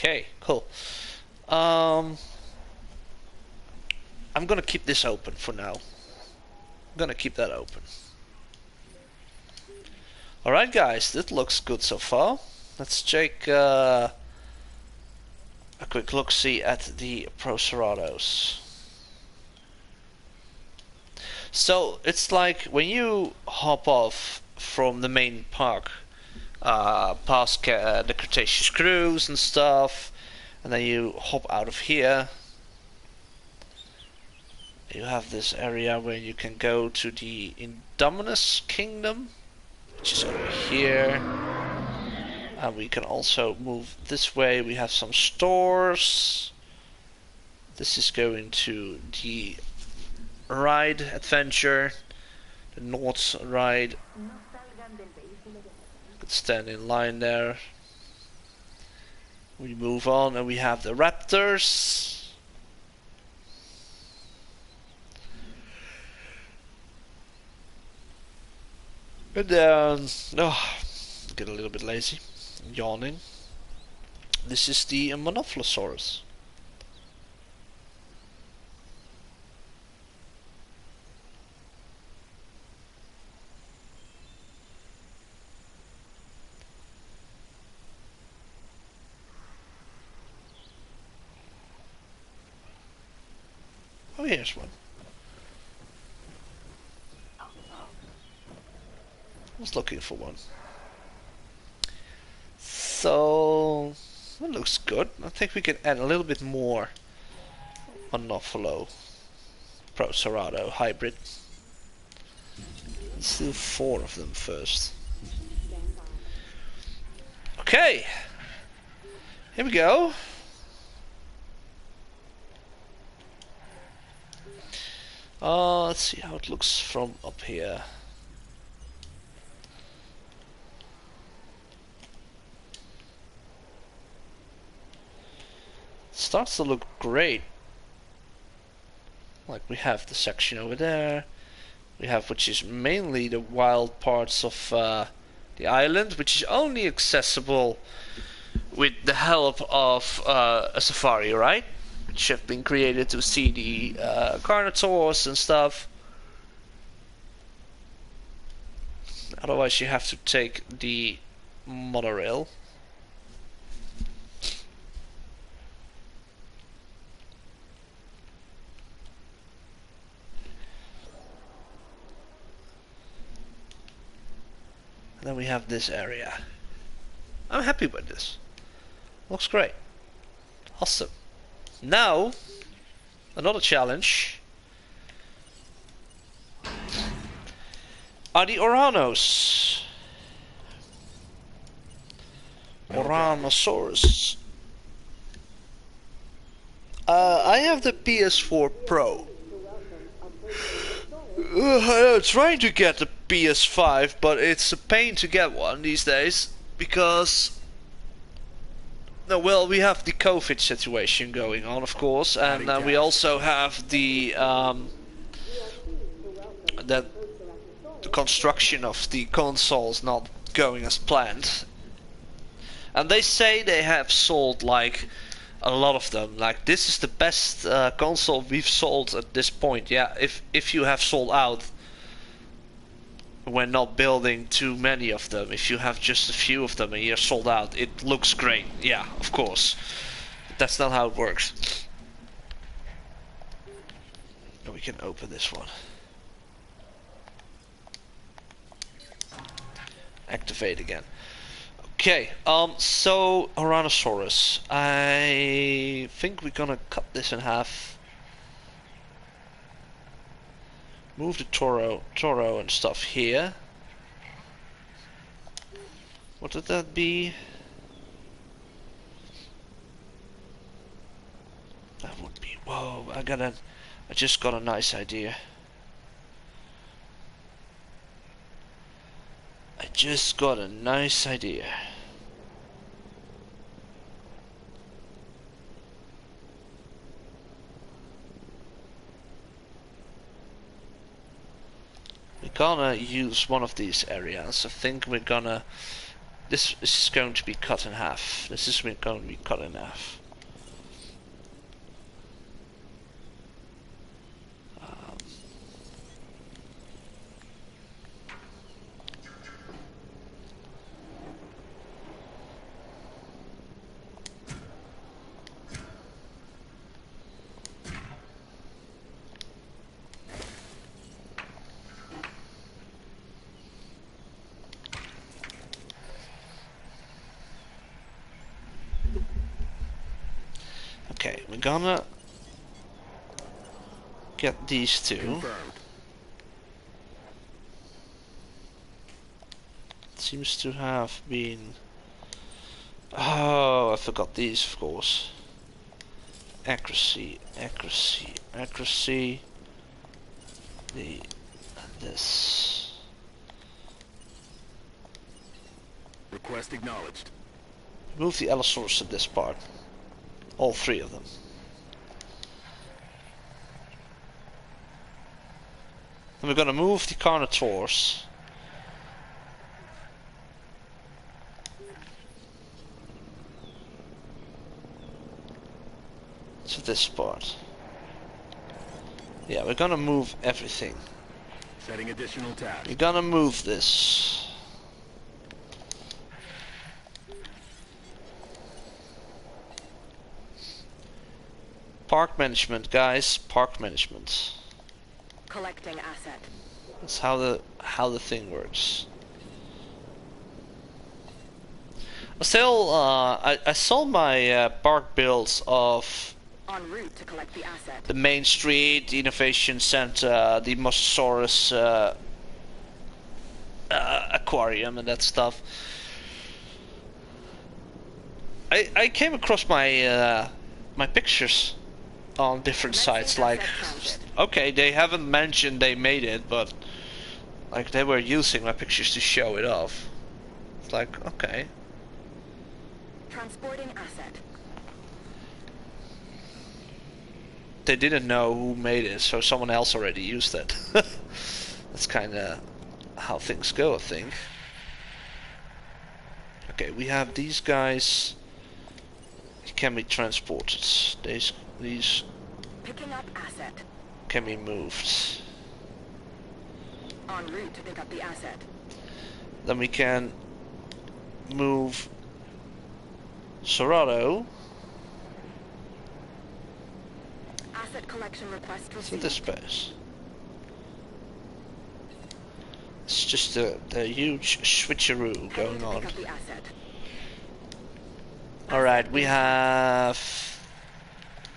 Okay, cool. I'm gonna keep this open for now. I'm gonna keep that open. Alright guys, that looks good so far. Let's take a quick look-see at the Procerados. So, it's like when you hop off from the main park, past the Cretaceous cruise and stuff, and then you hop out of here, you have this area where you can go to the Indominus Kingdom, which is over here. And we can also move this way. We have some stores. This is going to the ride adventure, the North ride. Could stand in line there. We move on and we have the Raptors. And then, get a little bit lazy, yawning. This is the Monoplosaurus. here's one. I was looking for one. So that looks good. I think we can add a little bit more on Buffalo Procerado hybrid. Let's do 4 of them first. Okay, here we go. Let's see how it looks from up here. Starts to look great. Like we have the section over there. We have, which is mainly the wild parts of the island, which is only accessible with the help of a safari, right? Which have been created to see the carnotaurs and stuff. Otherwise you have to take the monorail. And then we have this area. I'm happy with this. Looks great. Awesome. Now, another challenge are the Oranos. Oranosaurus. I have the PS4 Pro. I'm trying to get the PS5, but it's a pain to get one these days because, no, well, we have the COVID situation going on, of course, and we also have the construction of the consoles not going as planned. And they say they have sold like a lot of them. Like, this is the best console we've sold at this point. Yeah, if you have sold out, we're not building too many of them. If you have just a few of them and you're sold out, it looks great. Yeah, of course. But that's not how it works. And we can open this one. Activate again. Okay, so Oranosaurus. I think we're gonna cut this in half. Move the Toro and stuff here. What would that be? That would be, whoa, I just got a nice idea. I just got a nice idea. We're gonna use one of these areas. I think we're gonna... This is going to be cut in half. This is going to be cut in half. Okay, we're gonna get these two. Confirmed. Seems to have been... Oh, I forgot these, of course. Accuracy, accuracy, accuracy. This. Request acknowledged. Move the Allosaurus to this part. All 3 of them. And we're gonna move the Carnotaurs to this part. Yeah, we're gonna move everything. Setting additional tabs. We're gonna move this. Park management, guys. Park management. Collecting asset. That's how the thing works. Still, I sold my park builds of En route to collect the asset. the main street, the innovation center, the Mosasaurus aquarium, and that stuff. I came across my my pictures on different sites. Like, okay, they haven't mentioned they made it, but like they were using my pictures to show it off. It's like, okay. Transporting asset. They didn't know who made it, so someone else already used it. That's kind of how things go, I think. Okay, we have these guys. Can be transported. These Picking up asset. can be moved. En route to pick up the asset. Then we can move Serrato Asset collection request to received. this space. It's just a huge switcheroo Heading going to on. pick up the asset. Alright, we have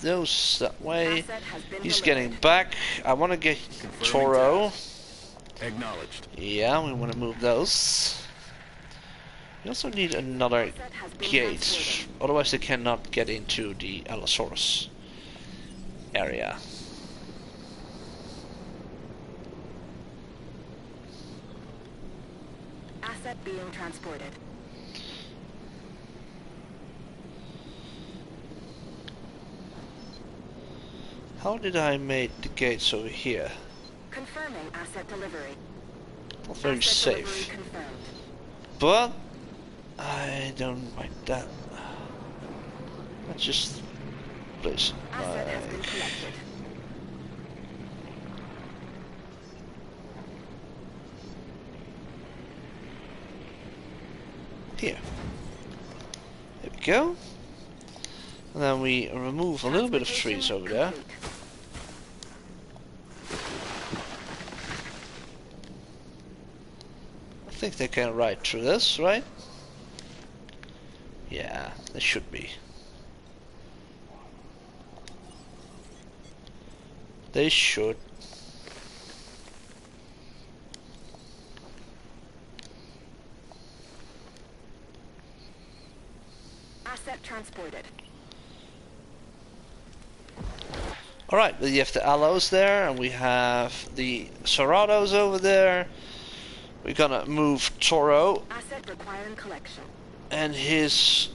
those that way. Asset has been He's delivered. getting back. I want to get Confirming Toro. task. Acknowledged. Yeah, we want to move those. We also need another Asset has been gate. transported. Otherwise they cannot get into the Allosaurus area. Asset being transported. How did I make the gates over here? Confirming asset delivery. Not very Asset safe. delivery confirmed. But I don't like that. Let's just place Asset has been like collected. here. There we go. And then we remove a little bit of trees over there. Complete. I think they can ride through this, right? Yeah, they should be. They should. Asset transported. Alright, but you have the Allos there, and we have the Serratos over there. We're gonna move Toro Asset requiring collection. and his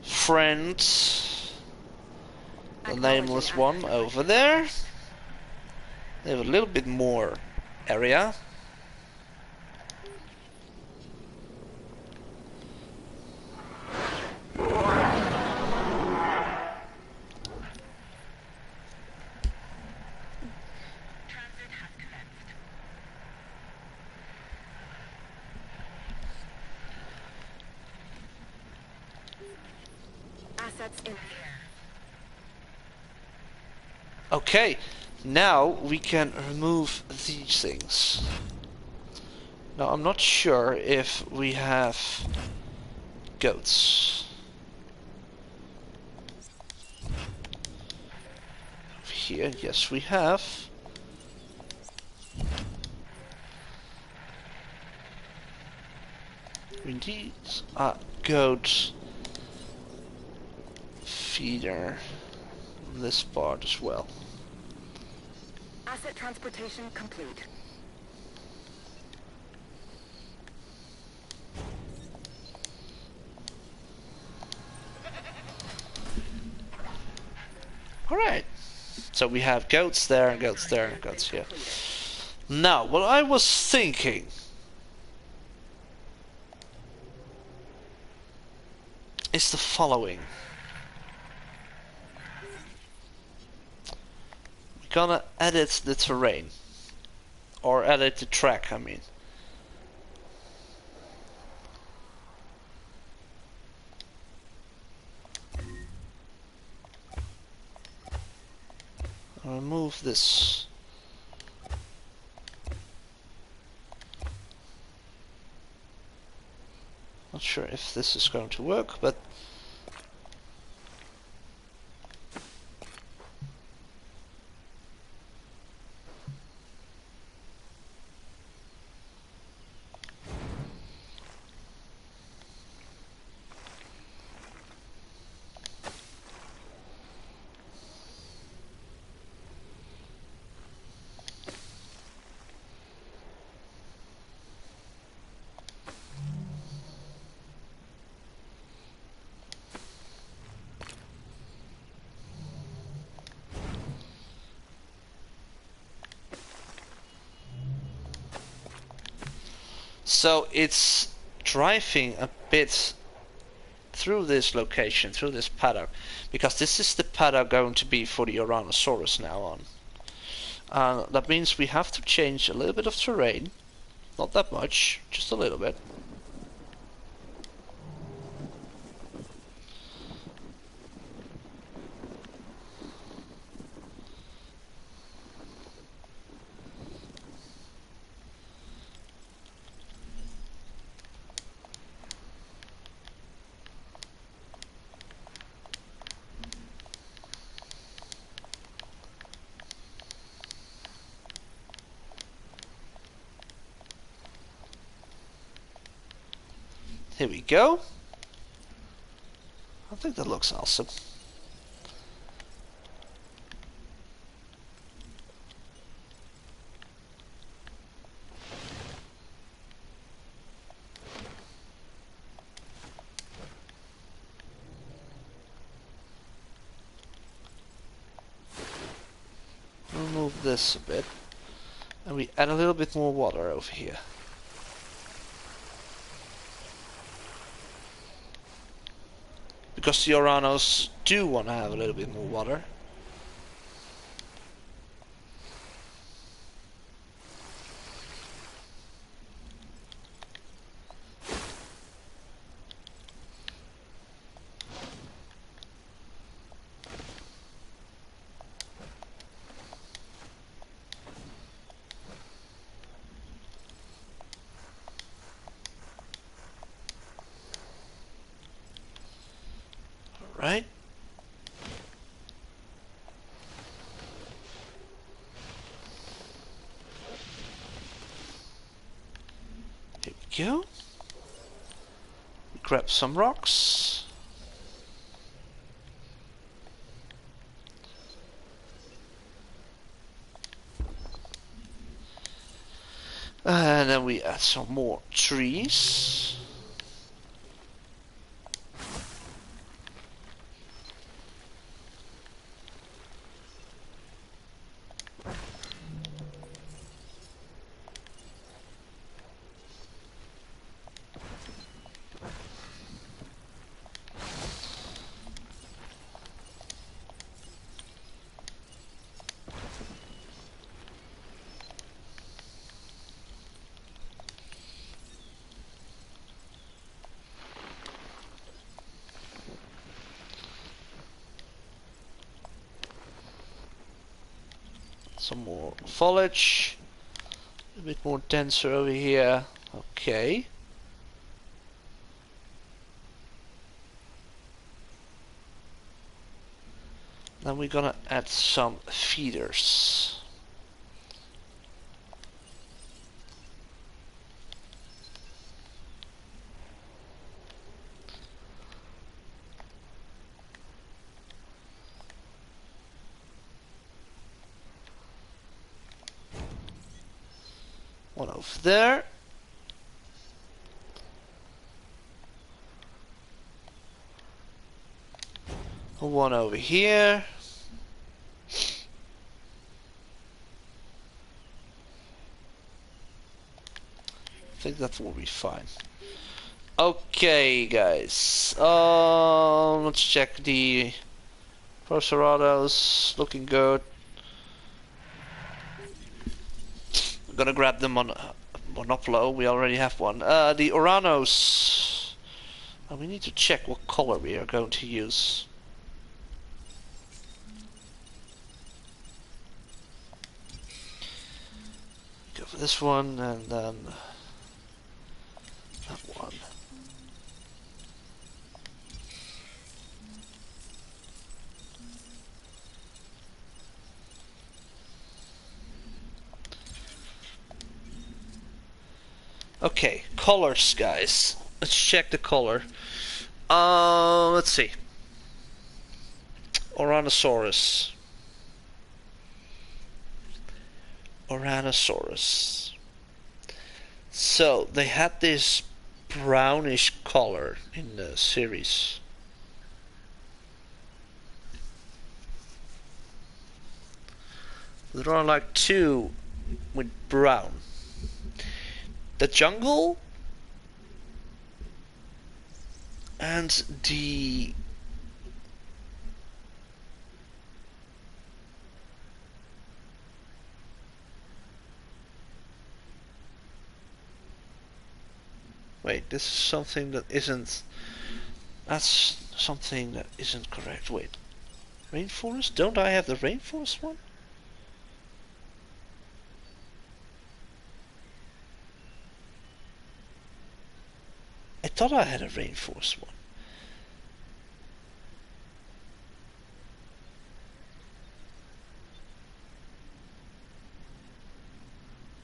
friend, the nameless one, over there. They have a little bit more area. Transit has commenced. Assets in the air. Okay, now we can remove these things. Now I'm not sure if we have goats. Over here, yes we have. We need a goat feeder on this part as well. Asset transportation complete. Alright. So we have goats there and goats there and goats here. Now, what I was thinking is the following. We're gonna edit the terrain. Or edit the track, I mean. remove this. Not sure if this is going to work, but so it's driving a bit through this location, through this paddock, because this is the paddock going to be for the Tyrannosaurus now on. That means we have to change a little bit of terrain, not that much, just a little bit. Here we go. I think that looks awesome. Remove this a bit, and we add a little bit more water over here. Because the Oranos do want to have a little bit more water. Right? Here we go. Grab some rocks. And then we add some more trees. Some more foliage, a bit more denser over here. Okay. Then we're gonna add some feeders. One over there. One over here. I think that will be fine. Okay, guys. Let's check the Proserados. Looking good. I'm gonna grab them on Monopolo. We already have one. The Oranos. We need to check what color we are going to use. this one and then that one. Okay, colors, guys. Let's check the color. Let's see. Oranosaurus. Oranosaurus. So they had this brownish color in the series. There are like two with brown. The jungle and the wait, this is something that isn't. That's something that isn't correct. Wait, rainforest? Don't I have the rainforest one? I thought I had a rainforest one.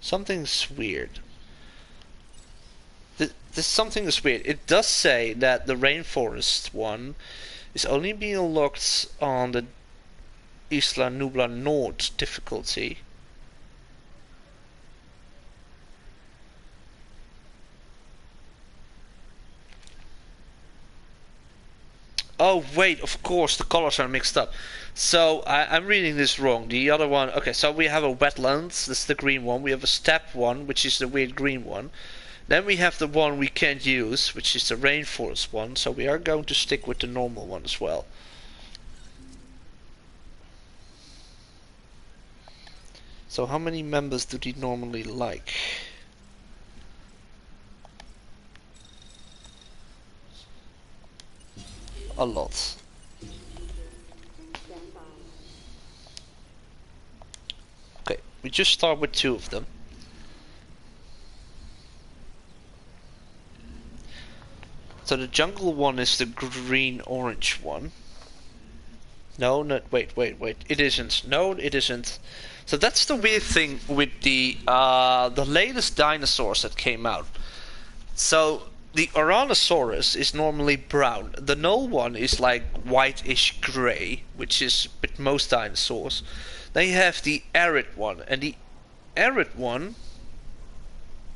Something's weird. This something is weird. It does say that the rainforest one is only being unlocked on the Isla Nublar Nord difficulty. Oh wait, of course the colors are mixed up. So I'm reading this wrong. The other one, okay, so we have a wetlands, that's the green one. We have a steppe one, which is the weird green one. Then we have the one we can't use, which is the rainforest one. So we are going to stick with the normal one as well. So how many members do they normally like? A lot. Okay, we just start with two of them. So the jungle one is the green-orange one. No, not wait. It isn't. No, it isn't. So that's the weird thing with the latest dinosaurs that came out. So the Oranosaurus is normally brown. The null one is like whitish grey, which is with most dinosaurs. Then you have the arid one, and the arid one.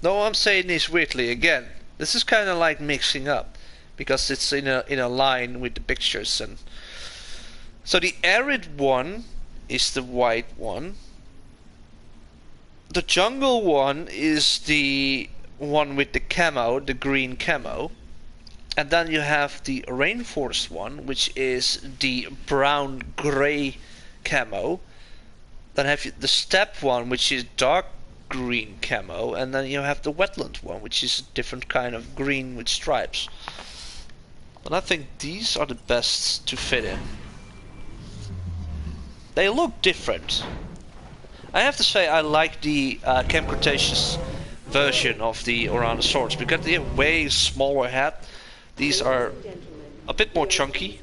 No, I'm saying this weirdly again. This is kind of like mixing up, because it's in a line with the pictures. And so the arid one is the white one. The jungle one is the one with the camo, the green camo. And then you have the rainforest one, which is the brown grey camo. Then have you the steppe one, which is dark green camo, and then you have the wetland one, which is a different kind of green with stripes. And I think these are the best to fit in. They look different. I have to say I like the Camp Cretaceous version of the Oranosaurus because they have way smaller head. These are a bit more chunky.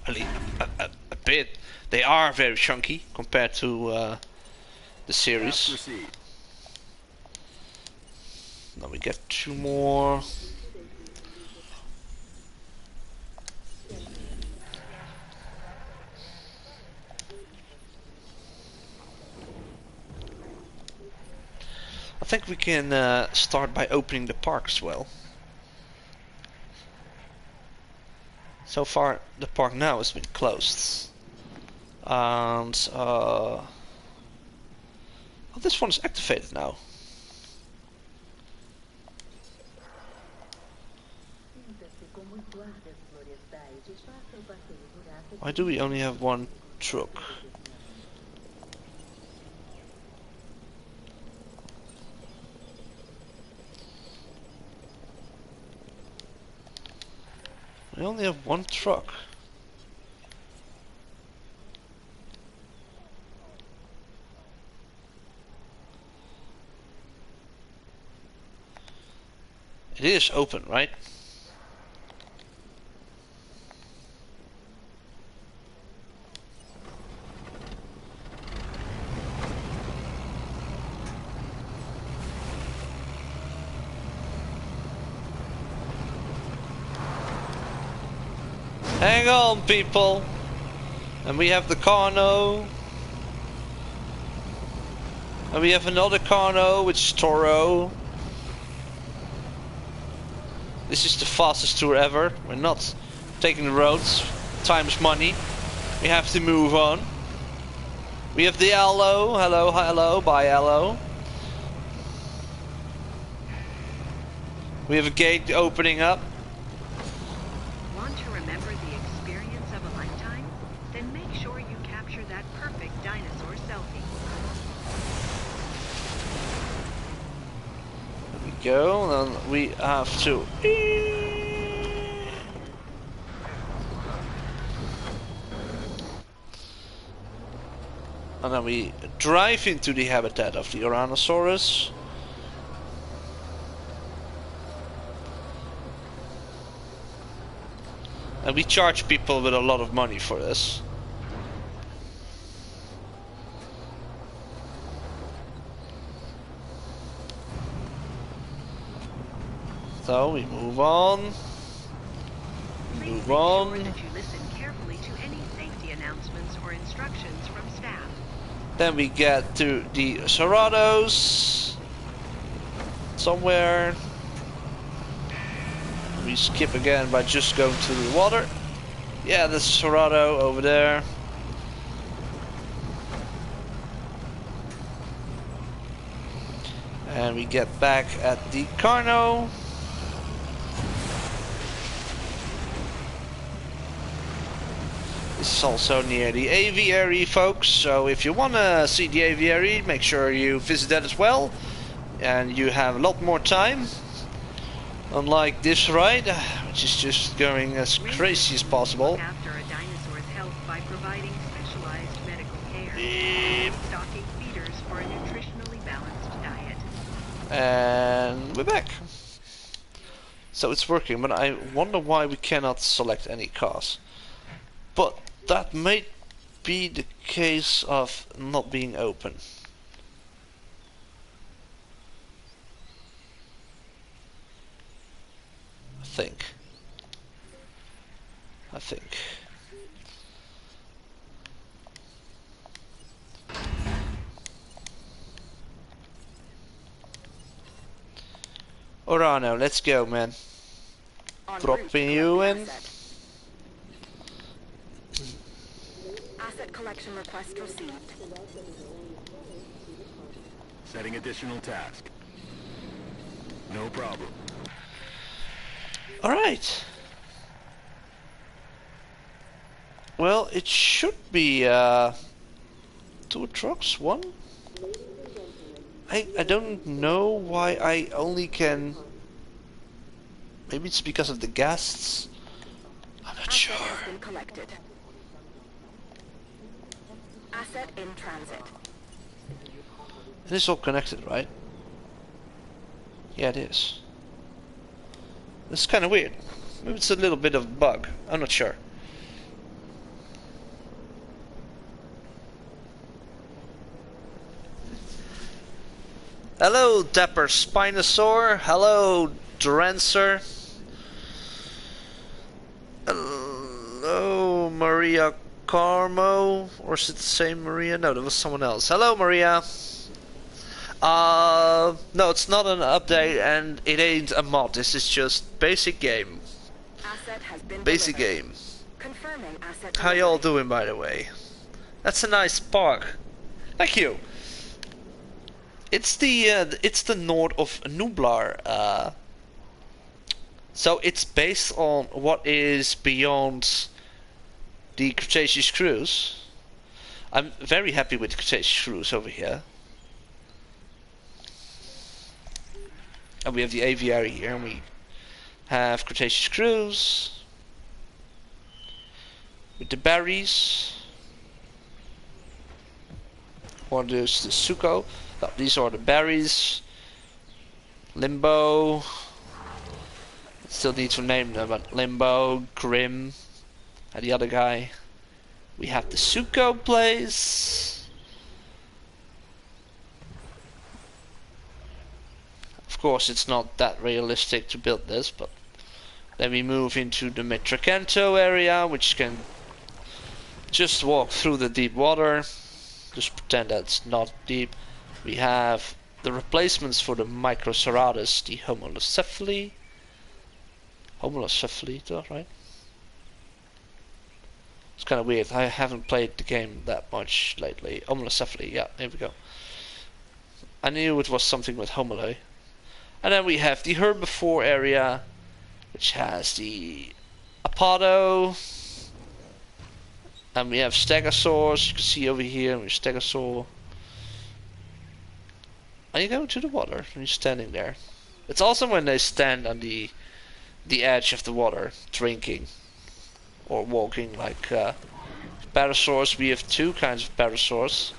A bit. They are very chunky compared to the series. Now we get two more. I think we can start by opening the park as well. So far the park now has been closed. And oh, this one is activated now. Why do we only have one truck? We only have one truck. It is open, right? Hang on, people. And we have the Carno. And we have another Carno, which is Toro. This is the fastest tour ever. We're not taking the roads. Time is money. We have to move on. We have the Allo. Hello, hello, bye Allo. We have a gate opening up. Want to remember the experience of a lifetime? Then make sure you capture that perfect dinosaur selfie. There we go, then we have to... And then we drive into the habitat of the Tyrannosaurus. And we charge people with a lot of money for this. So we move on. Please Move make on. sure that you listen carefully to any safety announcements or instructions from staff. Then we get to the Cerados. Somewhere. We skip again by just going to the water. Yeah, there's a Cerado over there. And we get back at the Carno. This is also near the aviary, folks, so if you want to see the aviary, make sure you visit that as well. And you have a lot more time. Unlike this ride, which is just going as crazy as possible. Look after a dinosaur's health by providing specialized medical care. Yep. Stocking feeders for a nutritionally balanced diet. And we're back. So it's working, but I wonder why we cannot select any cars. But that may be the case of not being open. I think. Orano, let's go, man. Dropping you in. Asset collection request received. Setting additional task. No problem. Alright. Well, it should be 2 trucks, 1? I don't know why I only can... Maybe it's because of the guests? I'm not sure. Asset has been collected. Asset in transit. It is all connected, right? Yeah, it is. This is kind of weird. Maybe it's a little bit of a bug. I'm not sure. Hello, Dapper Spinosaur. Hello, Drancer. Hello, Maria Carmo. Or is it the same Maria? No, there was someone else. Hello, Maria. No, it's not an update and it ain't a mod. This is just basic game. Asset has been Basic delivered. game. Confirming asset How delivery. y'all doing, by the way? That's a nice park. Thank you. It's the north of Nublar. So it's based on what is beyond the Cretaceous cruise. I'm very happy with the Cretaceous cruise over here. And we have the aviary here, and we have Cretaceous cruise with the berries. Or there's the Suco. Oh, these are the berries. Limbo. Still need to name them, but Limbo, Grim, and the other guy. We have the Suko place. Of course, it's not that realistic to build this, but then we move into the Metracanto area, which can just walk through the deep water. Just pretend that's not deep. We have the replacements for the Microceratus, the Homolocephali. Homolocephali, right? It's kind of weird. I haven't played the game that much lately. Homolocephali, yeah, here we go. I knew it was something with homolo. And then we have the herbivore area, which has the Apado. And we have Stegosaurs. You can see over here, we have Stegosaur. And you go to the water, and you're standing there. It's awesome when they stand on the edge of the water, drinking. Or walking like Parasaurs. We have two kinds of Parasaurs.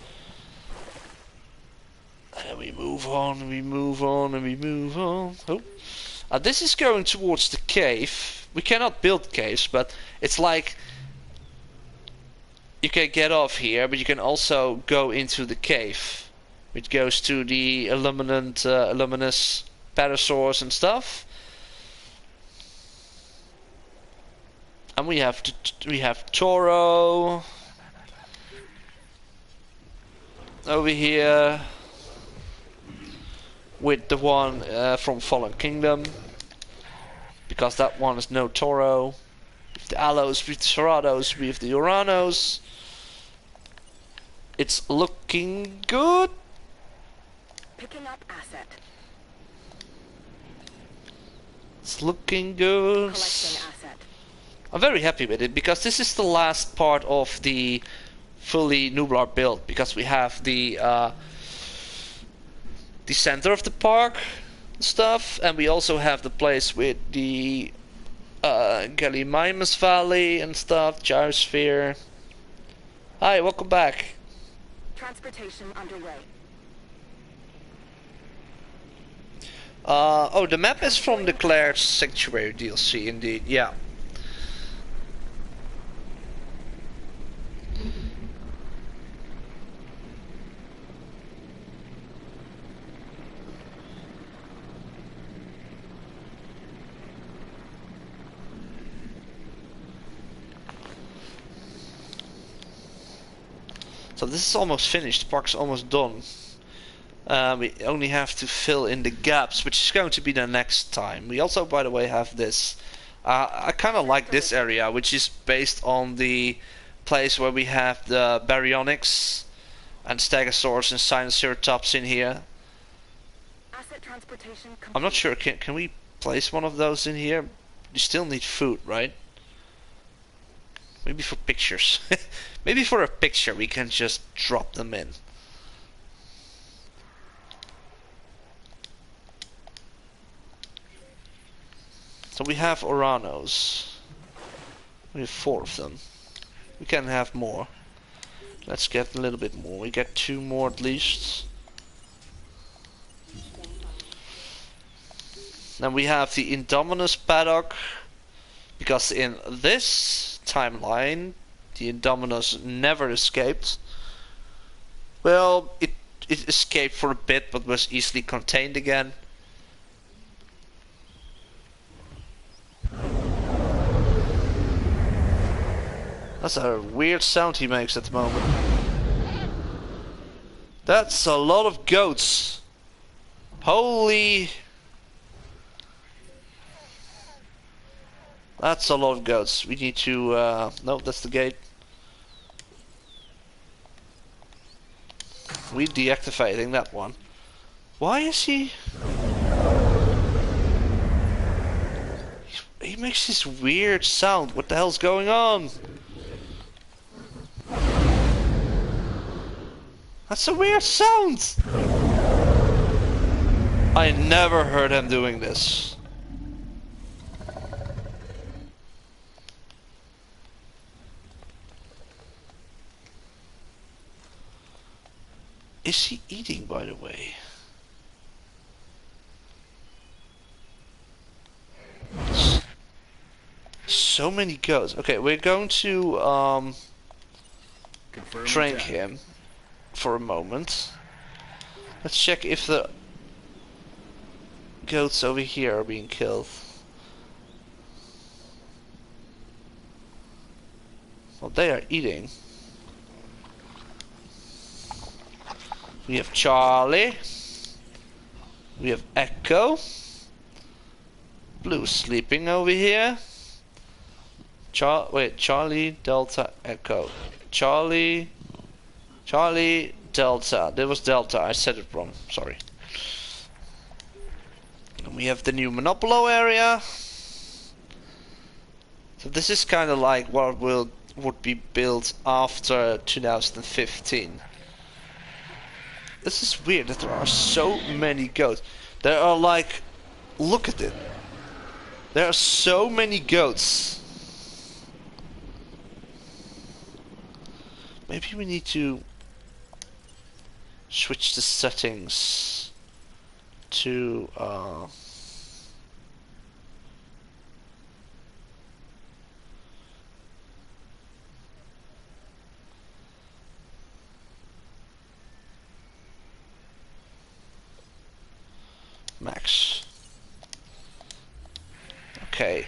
And then we move on, and we move on, and we move on. Oh. This is going towards the cave. We cannot build caves, but it's like you can get off here, but you can also go into the cave, which goes to the luminous Parasaurs and stuff. And we have Toro over here with the one from Fallen Kingdom, because that one is no Toro. With the Alos, with the Cerados, with the Uranos. It's looking good. Picking up asset. It's looking good. Collecting asset. I'm very happy with it, because this is the last part of the fully Nublar build, because we have the center of the park stuff, and we also have the place with the Gallimimus Valley and stuff, Gyrosphere. Hi, welcome back. Transportation underway. Oh, the map is from the Claire's Sanctuary DLC, indeed, yeah. So this is almost finished, the park's almost done. We only have to fill in the gaps, which is going to be the next time. We also, by the way, have this. I kind of like this area, which is based on the place where we have the Baryonyx and Stegosaurus and Sinoceratops in here. Asset transportation complete. I'm not sure, can we place one of those in here? You still need food, right? Maybe for pictures. Maybe for a picture we can just drop them in. So we have Uranos. We have 4 of them. We can have more. Let's get a little bit more. We get 2 more at least. Then we have the Indominus paddock. Because in this timeline, the Indominus never escaped. Well, it escaped for a bit, but was easily contained again. That's a weird sound he makes at the moment. That's a lot of goats. Holy... That's a lot of goats. We need to... no, that's the gate. We deactivating that one. Why is he... He makes this weird sound. What the hell's going on? That's a weird sound! I never heard him doing this. Is he eating, by the way? so many goats. Okay, we're going to Confirm train attack. him for a moment. Let's check if the goats over here are being killed. Well, they are eating. We have Charlie. We have Echo. Blue sleeping over here. Charlie, Delta, Echo. Charlie, Delta. That was Delta. I said it wrong. Sorry. And we have the new Monopolo area. So this is kind of like what would be built after 2015. This is weird that there are so many goats. There are like, look at it. There are so many goats. Maybe we need to switch the settings to max. Okay.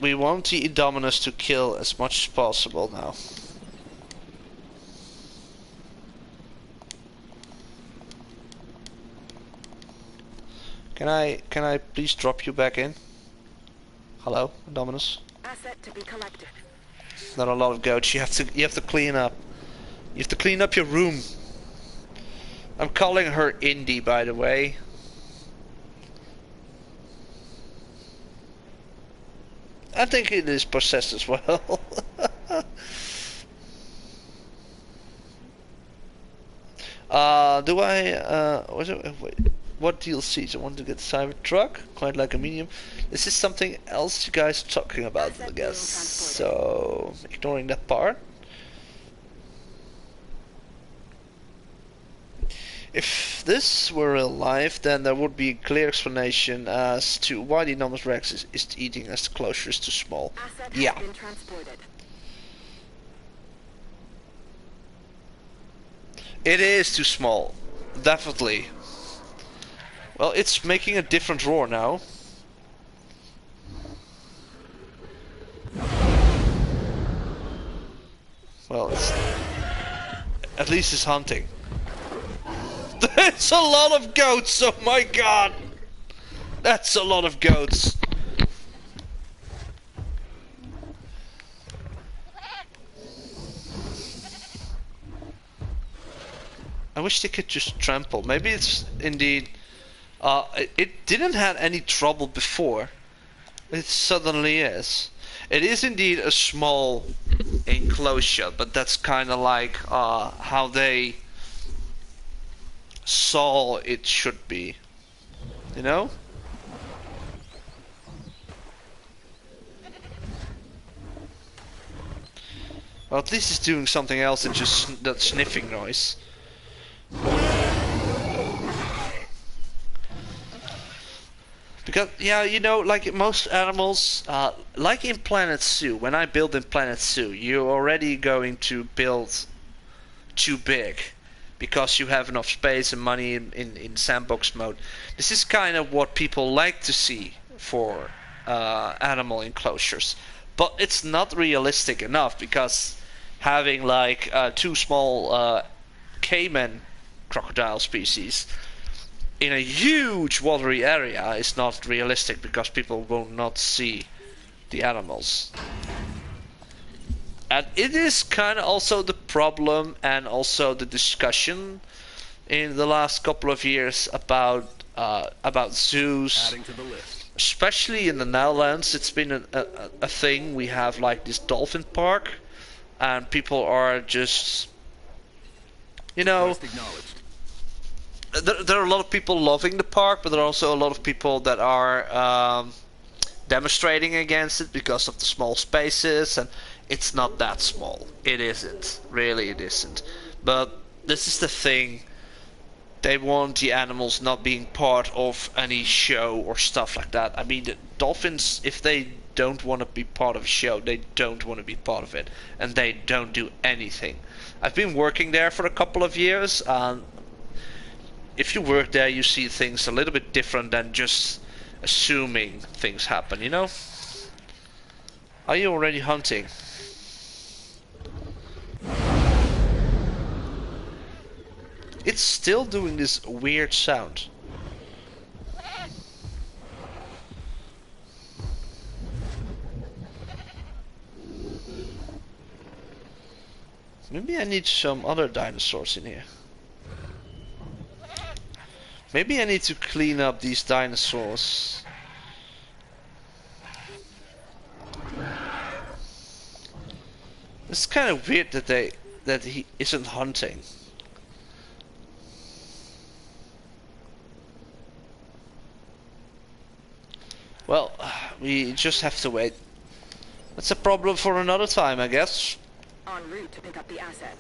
We want the Indominus to kill as much as possible now. Can I please drop you back in? Hello, Indominus. Asset to be collected. Not a lot of goats. You have to clean up. You have to clean up your room. I'm calling her Indy, by the way. I think it is possessed as well. Do I what DLCs? I want to get Cybertruck, quite like a medium. This is something else you guys are talking about, I guess. So ignoring that part. If this were real life, then there would be a clear explanation as to why the enormous Rex is eating as the closure is too small. Asset Yeah. has been transported. It is too small. Definitely. Well, it's making a different roar now. Well, at least it's hunting. That's a lot of goats, oh my god! That's a lot of goats. I wish they could just trample. Maybe it's indeed... it didn't have any trouble before. It suddenly is. It is indeed a small enclosure, but that's kind of like how they saw it should be. You know? Well, at least it's doing something else than just that sniffing noise. Because, yeah, you know, like most animals, like in Planet Zoo, when I build in Planet Zoo, you're already going to build too big. Because you have enough space and money in sandbox mode. This is kind of what people like to see for animal enclosures. But it's not realistic enough, because having like two small caiman crocodile species in a huge watery area is not realistic, because people will not see the animals. And it is kind of also the problem and also the discussion in the last couple of years about zoos. Adding to the list. Especially in the Netherlands, it's been a thing. We have like this dolphin park, and people are just, you know, Request acknowledged. there are a lot of people loving the park, but there are also a lot of people that are demonstrating against it because of the small spaces, and it's not that small. It isn't. Really, it isn't. But this is the thing. They want the animals not being part of any show or stuff like that. I mean, the dolphins, if they don't want to be part of a show. They don't want to be part of it, and they don't do anything. I've been working there for a couple of years, and if you work there, you see things a little bit different than just assuming things happen, you know? Are you already hunting? It's still doing this weird sound. Maybe I need some other dinosaurs in here. Maybe I need to clean up these dinosaurs. It's kind of weird that he isn't hunting. Well, we just have to wait. That's a problem for another time, I guess. En route to pick up the asset.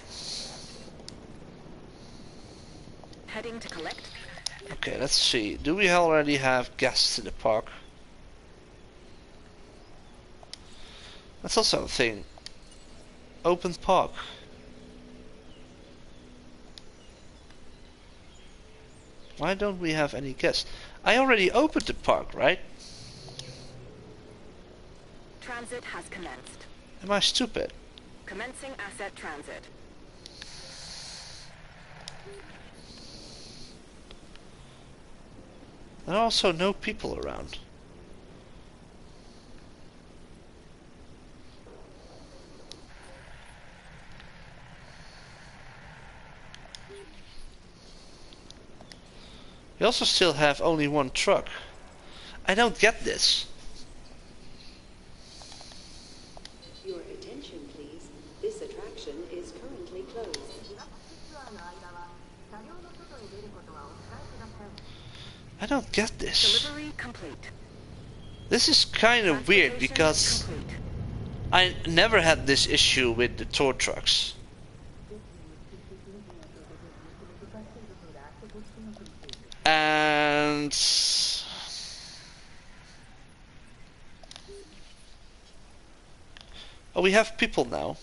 Heading to collect. Okay, let's see. Do we already have guests in the park? That's also a thing. Open park. Why don't we have any guests? I already opened the park, right? Transit has commenced. Am I stupid? Commencing asset transit. There are also no people around. We also still have only one truck. I don't get this. Your attention, please. This attraction is currently closed. I don't get this. Delivery complete. This is kind of weird Transportation because complete. I never had this issue with the tow trucks. And oh, we have people now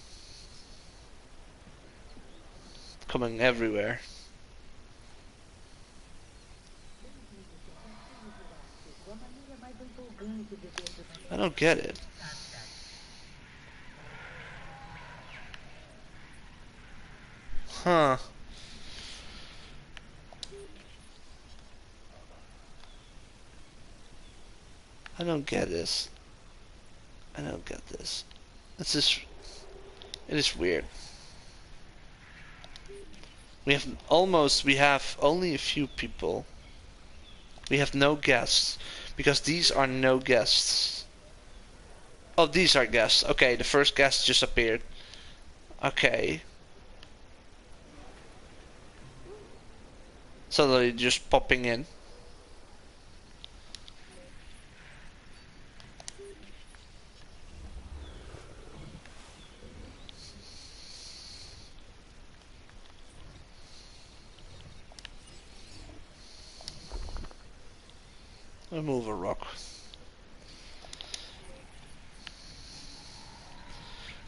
coming everywhere. I don't get it. Huh. I don't get this. I don't get this. This is... It is weird. We have only a few people. We have no guests. Because these are no guests. Oh, these are guests. Okay, the first guest just appeared. Okay. So they're just popping in. Remove a rock.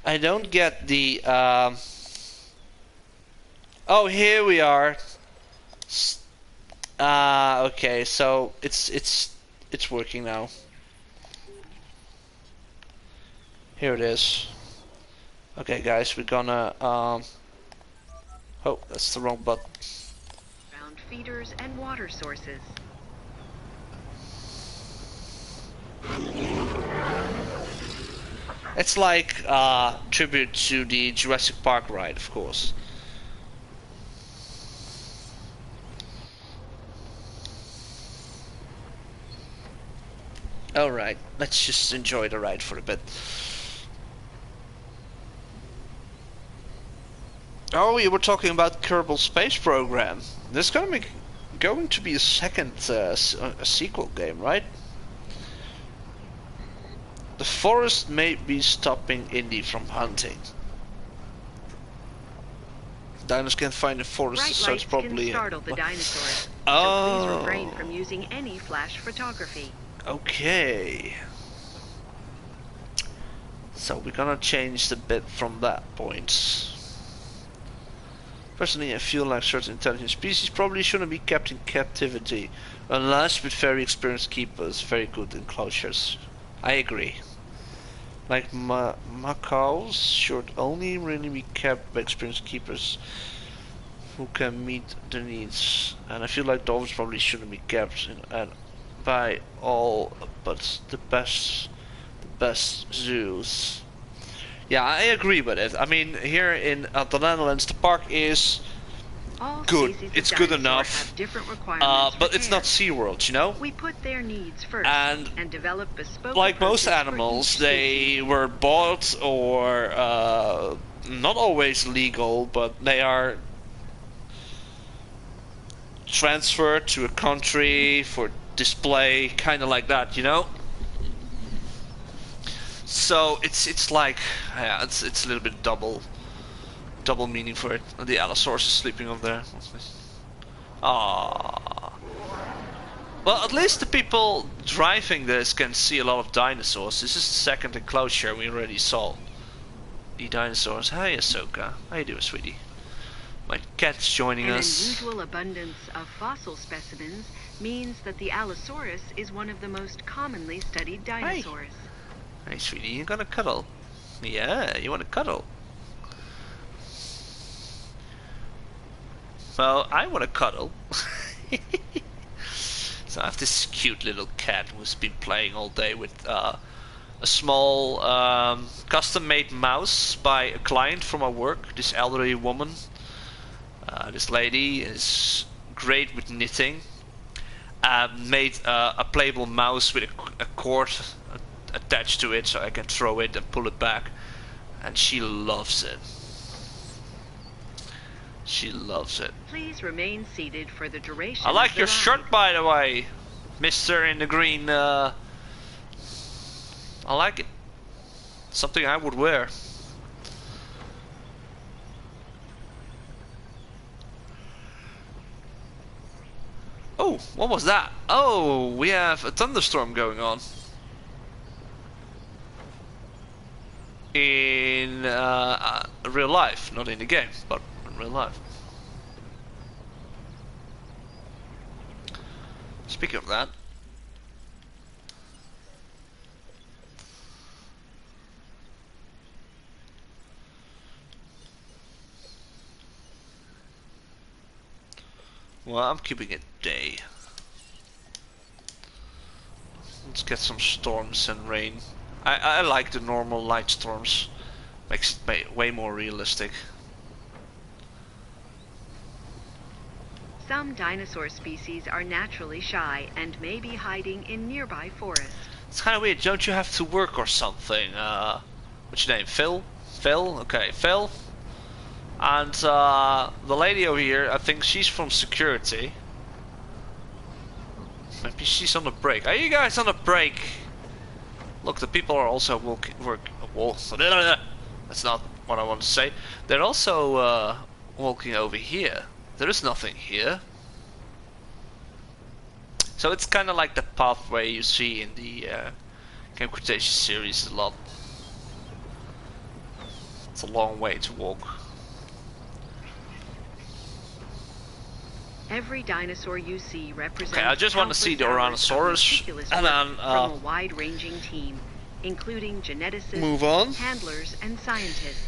I don't get the oh, here we are. Okay, so it's working now. Here it is. Okay, guys, we're gonna oh, that's the wrong button. Ground feeders and water sources. It's like tribute to the Jurassic Park ride, of course. Alright, let's just enjoy the ride for a bit. Oh, you were talking about Kerbal Space Program. There's going to be a second a sequel game, right? The forest may be stopping Indy from hunting. Dinos can't find the forest, Bright so it's lights probably... can startle the dinosaurs, Oh. so please refrain from using any flash photography. Okay. So we're gonna change the bit from that point. Personally, I feel like certain intelligent species probably shouldn't be kept in captivity, unless with very experienced keepers, very good enclosures. I agree. Like macaws should only really be kept by experienced keepers who can meet their needs, and I feel like dolphins probably shouldn't be kept by all but the best zoos. Yeah, I agree with it. I mean, here in the Netherlands, the park is All good. species of It's good dinosaur enough, have different requirements but for it's care. not SeaWorld, you know? We put their needs first And develop bespoke like most approaches for animals, each they were bought or not always legal, but they are transferred to a country for display, kind of like that, you know? So it's like, yeah, it's a little bit double meaning for it. The Allosaurus is sleeping over there. Ah. Well, at least the people driving this can see a lot of dinosaurs. This is the second enclosure we already saw. The dinosaurs. Hi, Ahsoka. How you doing, sweetie? My cat's joining An us. unusual abundance of fossil specimens means that the Allosaurus is one of the most commonly studied dinosaurs. Hey, sweetie, you gonna cuddle? Yeah, you wanna cuddle? Well, I wanna cuddle. So I have this cute little cat who's been playing all day with a small custom-made mouse by a client from our work. This elderly woman. This lady is great with knitting. Made a playable mouse with a cord attached to it, so I can throw it and pull it back, and she loves it. She loves it. Please remain seated for the duration. I like of your the shirt, ride. by the way, Mister in the green. I like it. Something I would wear. Oh, what was that? Oh, we have a thunderstorm going on. In real life, not in the game, but in real life. Speaking of that, well, I'm keeping it day. Let's get some storms and rain. I like the normal light storms. Makes it way more realistic. Some dinosaur species are naturally shy and may be hiding in nearby forests. It's kind of weird. Don't you have to work or something? What's your name? Phil? Phil? Okay, Phil. And the lady over here, I think she's from security. Maybe she's on a break. Are you guys on a break? Look, the people are also that's not what I want to say. They're also walking over here. There is nothing here. So it's kind of like the pathway you see in the Game Cretaceous series a lot. It's a long way to walk. Every dinosaur you see represents Okay, I just want to see the countless hours of Tyrannosaurus, meticulous and work then from a wide-ranging team, including geneticists, move on. handlers, and scientists.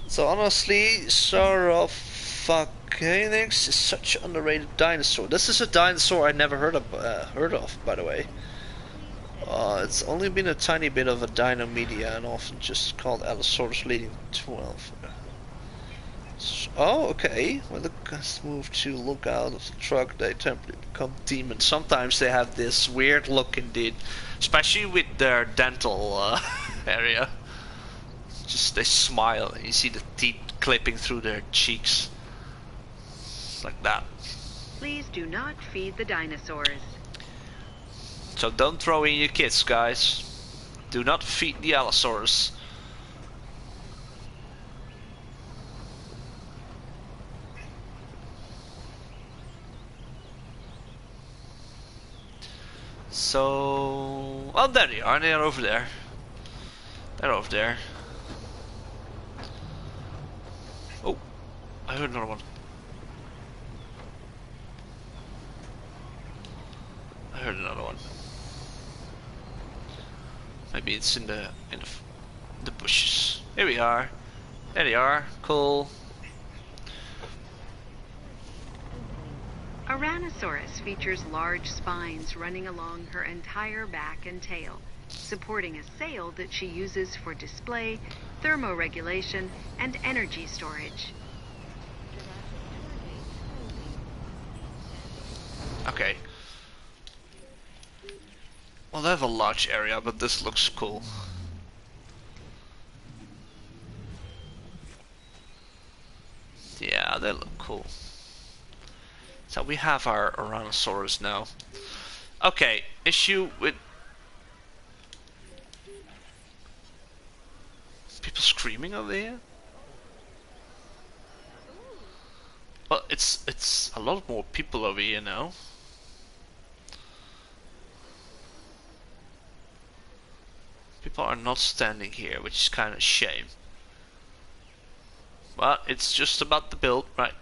So honestly, Saurophagenix is such an underrated dinosaur. This is a dinosaur I never heard of, by the way. It's only been a tiny bit of a dino media and often just called Allosaurus leading 12. Oh, okay. When the guys move to look out of the truck, they temporarily become demons. Sometimes they have this weird look indeed, especially with their dental area. Just they smile and you see the teeth clipping through their cheeks. Like that. Please do not feed the dinosaurs. So don't throw in your kids, guys. Do not feed the Allosaurus. So, well, there they are. They are over there. They're over there. Oh, I heard another one. I heard another one. Maybe it's in the bushes. Here we are. There they are. Cool. Tyrannosaurus features large spines running along her entire back and tail, supporting a sail that she uses for display, thermoregulation, and energy storage. Okay. Well, they have a large area, but this looks cool. Yeah, they look cool. So we have our Tyrannosaurus now. Okay, issue with people screaming over here. Well, it's a lot more people over here now. People are not standing here, which is kind of a shame. But it's just about the build, right?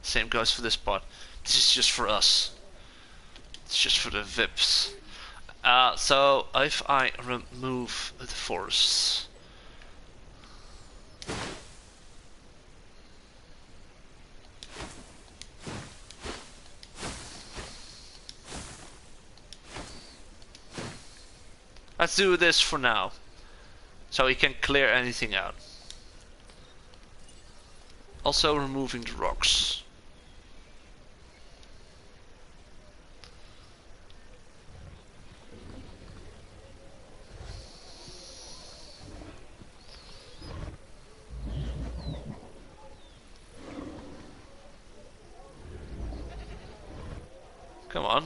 Same goes for this part. This is just for us. It's just for the VIPs. So if I remove the forests. Let's do this for now. So we can clear anything out. Also removing the rocks. Come on.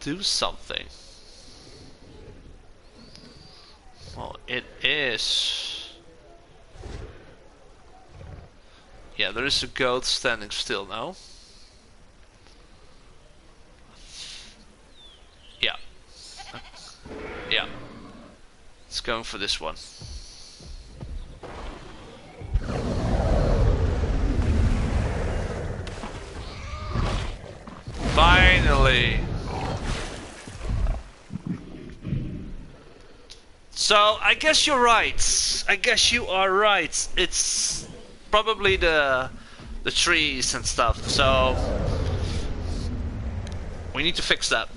Do something. Well, it is. Yeah, there is a goat standing still now. Yeah. Yeah. It's going for this one. Finally! So, I guess you're right. I guess you are right. It's probably the trees and stuff. So, we need to fix that.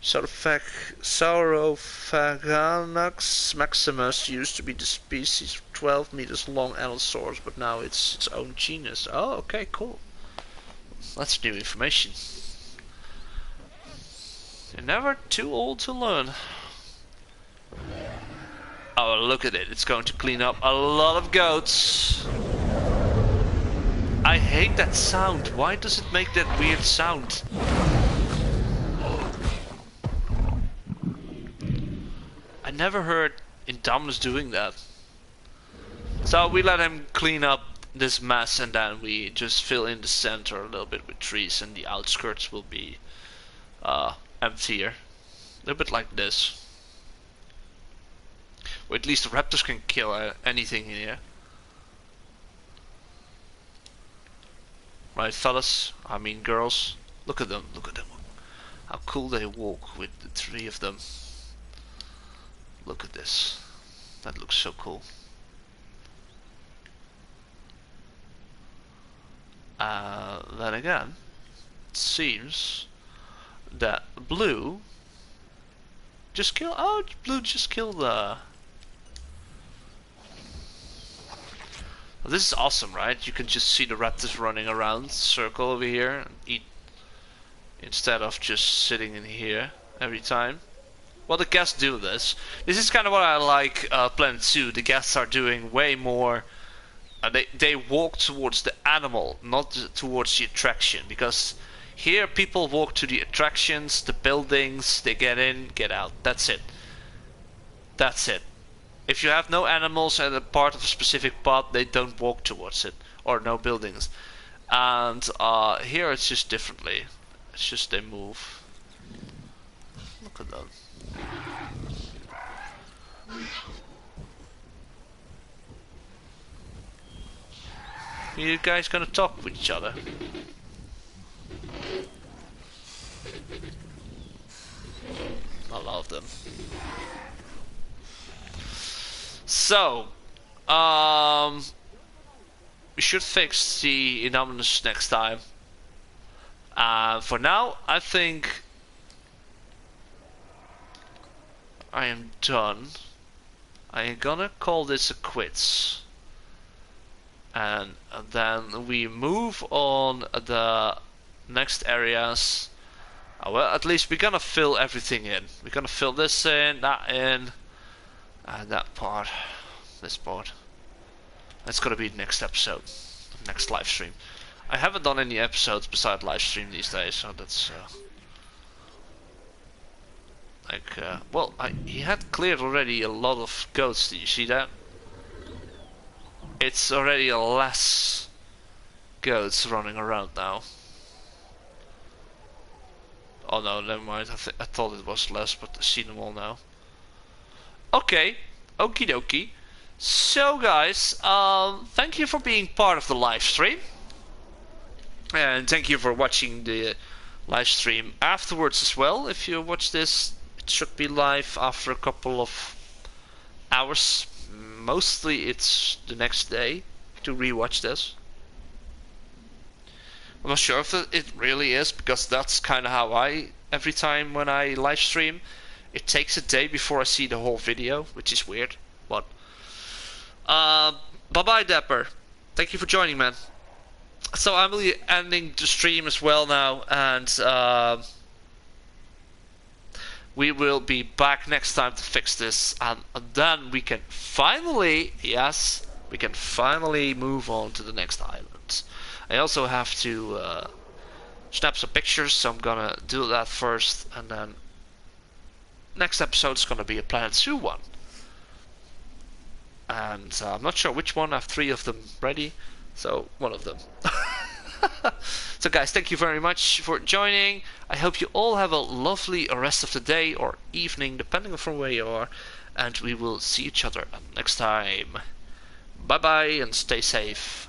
Saurophaganax maximus used to be the species of 12 meters long Allosaurus, but now it's its own genus. Oh, okay, cool. That's new information. You're never too old to learn. Oh, look at it. It's going to clean up a lot of goats. I hate that sound. Why does it make that weird sound? I never heard Indominus doing that. So we let him clean up this mess and then we just fill in the center a little bit with trees and the outskirts will be emptier. A little bit like this. Or at least the raptors can kill anything in here. Right, fellas? I mean girls. Look at them, look at them. How cool they walk with the three of them. Look at this. That looks so cool. Then again, it seems that blue just killed. Oh, blue just killed the. Well, this is awesome, right? You can just see the raptors running around, circle over here, and eat instead of just sitting in here every time. Well, the guests do this. This is kind of what I like Planet Zoo. The guests are doing way more. They walk towards the animal, not towards the attraction. Because here people walk to the attractions, the buildings, they get in, get out. That's it. That's it. If you have no animals and a part of a specific pot, they don't walk towards it. Or no buildings. And here it's just differently. It's just they move. look at them. You guys gonna talk with each other? I love them. So, we should fix the Indominus next time. For now, I think I am done. I am gonna call this a quits. And then we move on the next areas. Well, at least we're gonna fill everything in. We're gonna fill this in, and that part, this part. That's gonna be the next episode, next live stream. I haven't done any episodes besides live stream these days, so that's well, he had cleared already a lot of goats. Did you see that? It's already less goats running around now. Oh no, never mind. I thought it was less, but I see them all now. Okay, okie dokie. So guys, thank you for being part of the live stream. And thank you for watching the live stream afterwards as well. If you watch this, it should be live after a couple of hours. Mostly it's the next day to rewatch this. I'm not sure if it really is, because that's kind of how every time when I live stream, it takes a day before I see the whole video, which is weird. But bye bye Dapper, thank you for joining, man. So I'm really ending the stream as well now, and we will be back next time to fix this, and then we can finally, yes, we can finally move on to the next island. I also have to snap some pictures, so I'm gonna do that first, and then next episode is gonna be a Planet Zoo one. And I'm not sure which one. I have 3 of them ready, so one of them. So guys, thank you very much for joining. I hope you all have a lovely rest of the day or evening, depending on from where you are, and we will see each other next time. Bye bye and stay safe.